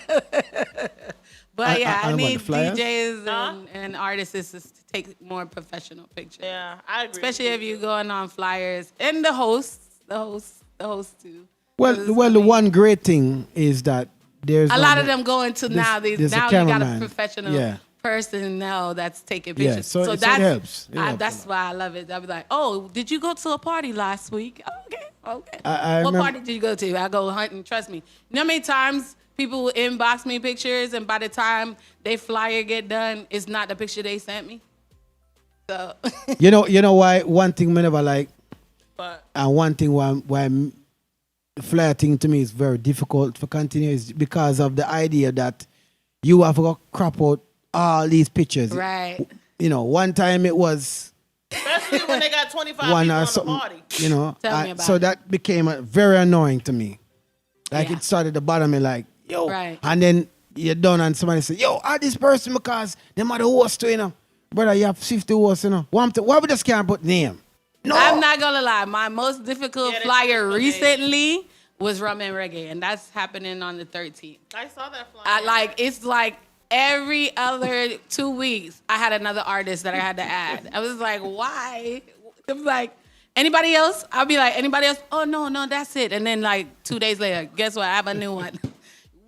But yeah, I want need the flyers. DJs Huh? and artists to take more professional pictures. Yeah, I agree. Especially if you're going on flyers. And the hosts too. Well, the one great thing is that there's A no lot more- of them go into now. there's a Now you got a cameraman. professional Yeah. person now that's taking Yeah, pictures. so it that's, helps. It helps a that's why I love it. I'll be like, oh, did you go to a party last week? Okay. I What remember- party did you go to? I go hunting. Trust me. You know how many times people will inbox me pictures, and by the time they flyer get done, it's not the picture they sent me. So You know why one thing I never like, But and one thing why the flyer thing to me is very difficult to continue is because of the idea that you have to crop out all these pictures. right. One time it was especially when they got 25 one people or on the something, party. Tell me about so it. that became very annoying to me. Like Yeah. it started to bother me, like, yo, Right. and then you're done and somebody say, yo, add this person because them are the host too, Brother, you have 50 hosts, Why we just can't put name? No. I'm not gonna lie. My most difficult Yeah, that's flyer difficult, recently was Rum and Reggae, and that's happening on the 13th. I saw that flyer. It's like every other 2 weeks, I had another artist that I had to add. I was like, why? I'm like, anybody else? I'll be like, anybody else? Oh, no, that's it. And then like 2 days later, guess what? I have a new one.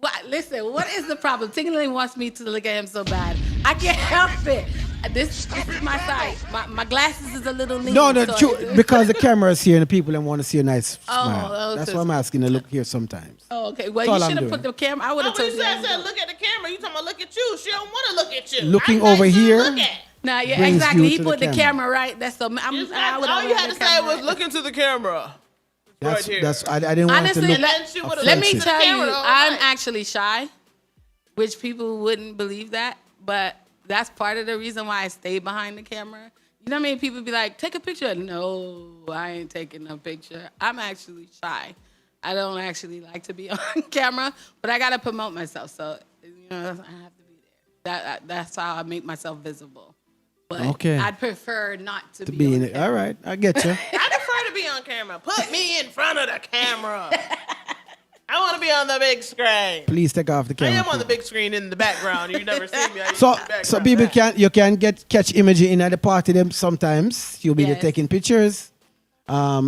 What? Listen, what is the problem? Tingling wants me to look at him so bad. I can't help it. This is my sight. My glasses is a little lean. No, so because the camera is here and the people want to see a nice smile. oh, That's so- why I'm asking to look here sometimes. Oh, okay. Well, That's all you I'm should have put doing. the camera. I would Oh, have when told you you. said, look at the camera, you talking about look at you. She don't want to look at you. Looking I over like to here. Look at. Nah, yeah, brings exactly. you He to put the the camera. camera right. That's so. All you had to say was look into the camera. That's Right here. that's I didn't want Honestly, to look. And then she would've Let me offensive. tell you, Camera the whole I'm night. actually shy, which people wouldn't believe that, but that's part of the reason why I stay behind the camera. You know what I mean? People be like, take a picture. No, I ain't taking no picture. I'm actually shy. I don't actually like to be on camera, but I gotta promote myself. So I have to be there. That's how I make myself visible. But Okay. I'd prefer not to be be in on it. camera. All right, I get you. I prefer to be on camera. Put me in front of the camera. I want to be on the big screen. Please take off the I camera. am on the big screen in the background. You never see me. I use So, the background. so people can catch Imagery in at the party them sometimes. She'll be there Yes. taking pictures.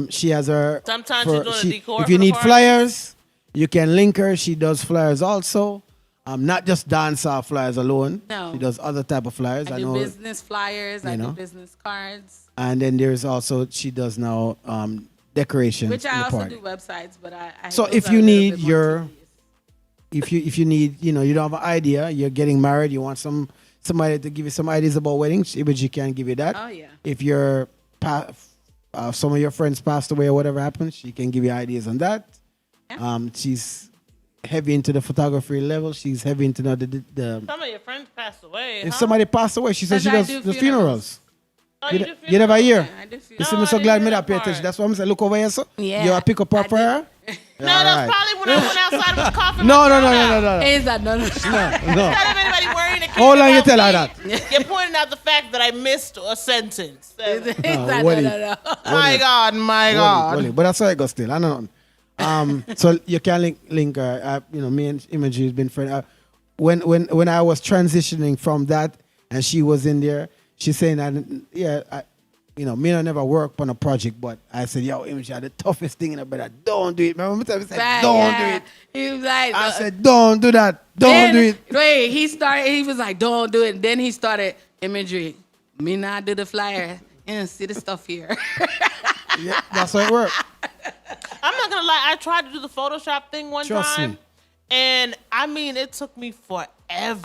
She has her. Sometimes she's doing the decor If for you the need party. flyers, you can link her. She does flyers also. Not just dancehall flyers alone. No. She does other type of flyers. I do business flyers. I know. do business cards. And then there's also she does now decoration. Which in I the also party. do websites, but I So those if are you a little need bit more your- tedious. if you need, you don't have an idea, you're getting married, you want somebody to give you some ideas about weddings, Imagery can give you that. Oh, yeah. If some of your friends passed away or whatever happened, she can give you ideas on that. Yeah. She's heavy into the photography level. She's heavy into the Some of your friends passed away. if huh? somebody passed away, she says she Because does I do the funerals. Oh, You, do you never hear? Yeah, I do You funerals. see me No, so I glad didn't me hear not pay that attention. part. That's why I'm saying look over here. So Yeah, you pick up I for her? No, that's probably when I went outside and was coughing. No, my no, no, throat no, out. no, no. Is that no? No. Instead of anybody worrying and How long caring you about tell her me, that? You're pointing out the fact that I missed a sentence. Is that what no? My God, my God. Really. But that's how it goes still. I know. So you can link her. Me and Imagery has been friends. When I was transitioning from that and she was in there, she's saying that, me and I never worked on a project, but I said, yo, Imagery, the toughest thing in the better. Don't do it. Remember I said, don't do it. He was like, I said, don't do that. Don't do it. Wait, he was like, don't do it. Then he started Imagery. Me not do the flyer. And see the stuff here. Yeah, that's how it works. I'm not gonna lie. I tried to do the Photoshop thing one Trust time, me. and I mean, it took me forever. And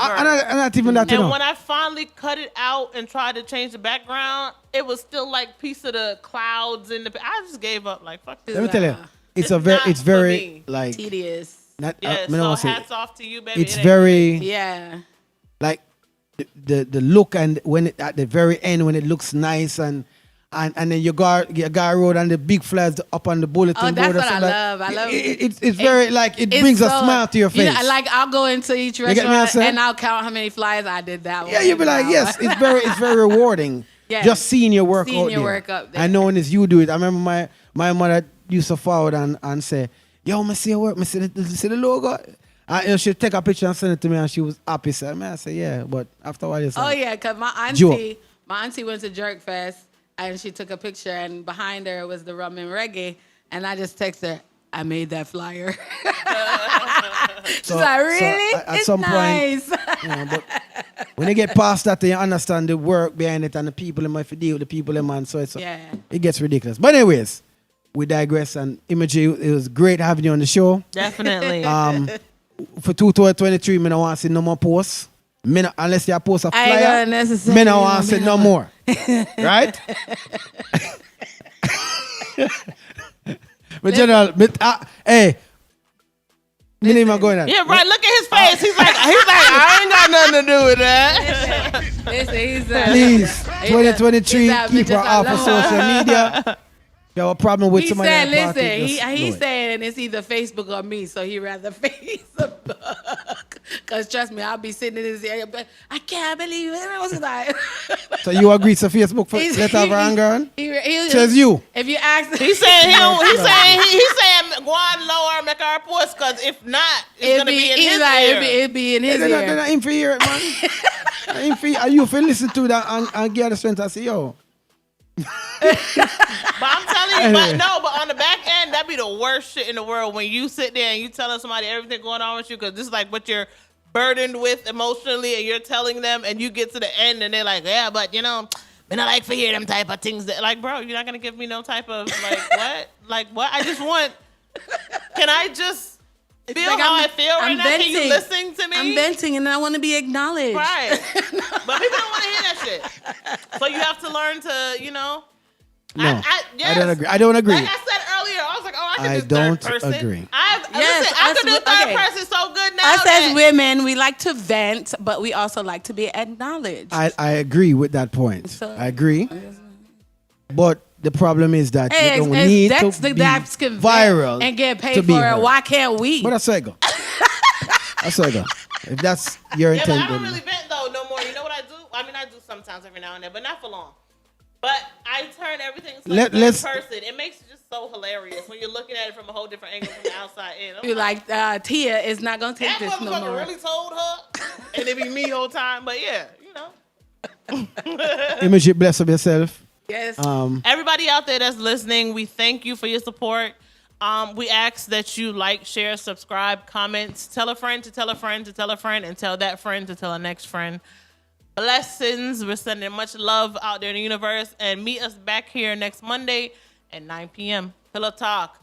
not even that, And when I finally cut it out and tried to change the background, it was still like piece of the clouds in the. I just gave up. Like fuck this. Let me tell you, it's not very for me. like Tedious. not. Yeah, I don't so wanna say hats off to you, baby. it's It ain't- very Yeah. like the look, and when it at the very end when it looks nice and then you got road and the big flags up on the bulletin Oh, that's board. or what I something love. I love it's very like it It's brings a so- smile to your face. Like I'll go into each get me what I'm restaurant saying? and I'll count how many flyers I did that one. Yeah, you'll be like, yes, it's very rewarding. Yes. Just seeing your work Seeing out your there. work up there. And knowing as you do it. I remember my mother used to forward and say, yo, me see your work, me see the logo. And she'd take a picture and send it to me and she was happy. So I said, yeah, but after a while you said, Oh yeah, cause my Joke. auntie went to Jerk Fest and she took a picture and behind her was the rum and reggae and I just texted her, I made that flyer. She's like, really? at It's some nice. point, but when you get past that, you understand the work behind it and the people in my deal with the people in man. So Yeah. it gets ridiculous. But anyways, we digress. And Imagery, it was great having you on the show. Definitely. For 2023, I don't want to see no more posts. Unless you post a I ain't flyer, gonna necessarily I don't want to see no more. Right? But general, hey, me name are going on. Yeah, right. Look at his face. He's like, I ain't got nothing to do with that. Listen, he's Please, 2023, he's a keep bitch her off of alone. social media. You have a problem with He somebody said, at a party, listen, just he's do it. saying it's either Facebook or me, so he rather Facebook. Because trust me, I'll be sitting in his area, but I can't believe it. I was like, So you agree to Facebook for let her have her anger on? Says you. If you ask him, He's saying he's saying go on lower, make our post, because if not, it's gonna be in his ear. it'd be in his They're ear. not in for hear it, man. You feel listen to that and get the strength and say, yo. But I'm telling you, but on the back end, that'd be the worst shit in the world when you sit there and you telling somebody everything going on with you, because this is like what you're burdened with emotionally, and you're telling them, and you get to the end and they're like, yeah, but me not like for hear them type of things. That, like, bro, you're not gonna give me no type of like what? Like what? I just want. Can I just feel like how I'm- I feel right I'm now? Can you venting. listen to me? I'm venting and I want to be acknowledged. Right. But people don't want to hear that shit. So you have to learn to, No, yes. I don't agree. Like I said earlier, I was like, I can I do don't third person. agree. Listen, Yes, I can do us- third okay. person so good now. Us that- as women, we like to vent, but we also like to be acknowledged. I agree with that point. So- I agree. But the problem is that Hey, you don't need that's to the be that's can viral and get to paid be for it. heard. Why can't we? But that's go. That's go. If that's your Yeah, but intent, I don't then really vent though no more. You know what I do? I mean, I do sometimes every now and then, but not for long. But I turn everything to Let's- third person. It makes it just so hilarious when you're looking at it from a whole different angle from the outside in. I'm You're like, Tia is not gonna take that this no motherfucker more. really told her, and it be me whole time. But yeah, you know. Imagery, bless up yourself. Yes. Everybody out there that's listening, we thank you for your support. We ask that you like, share, subscribe, comments, tell a friend to tell a friend to tell a friend, and tell that friend to tell a next friend. Blessings. We're sending much love out there in the universe, and meet us back here next Monday at 9 p.m. Pillow Talk.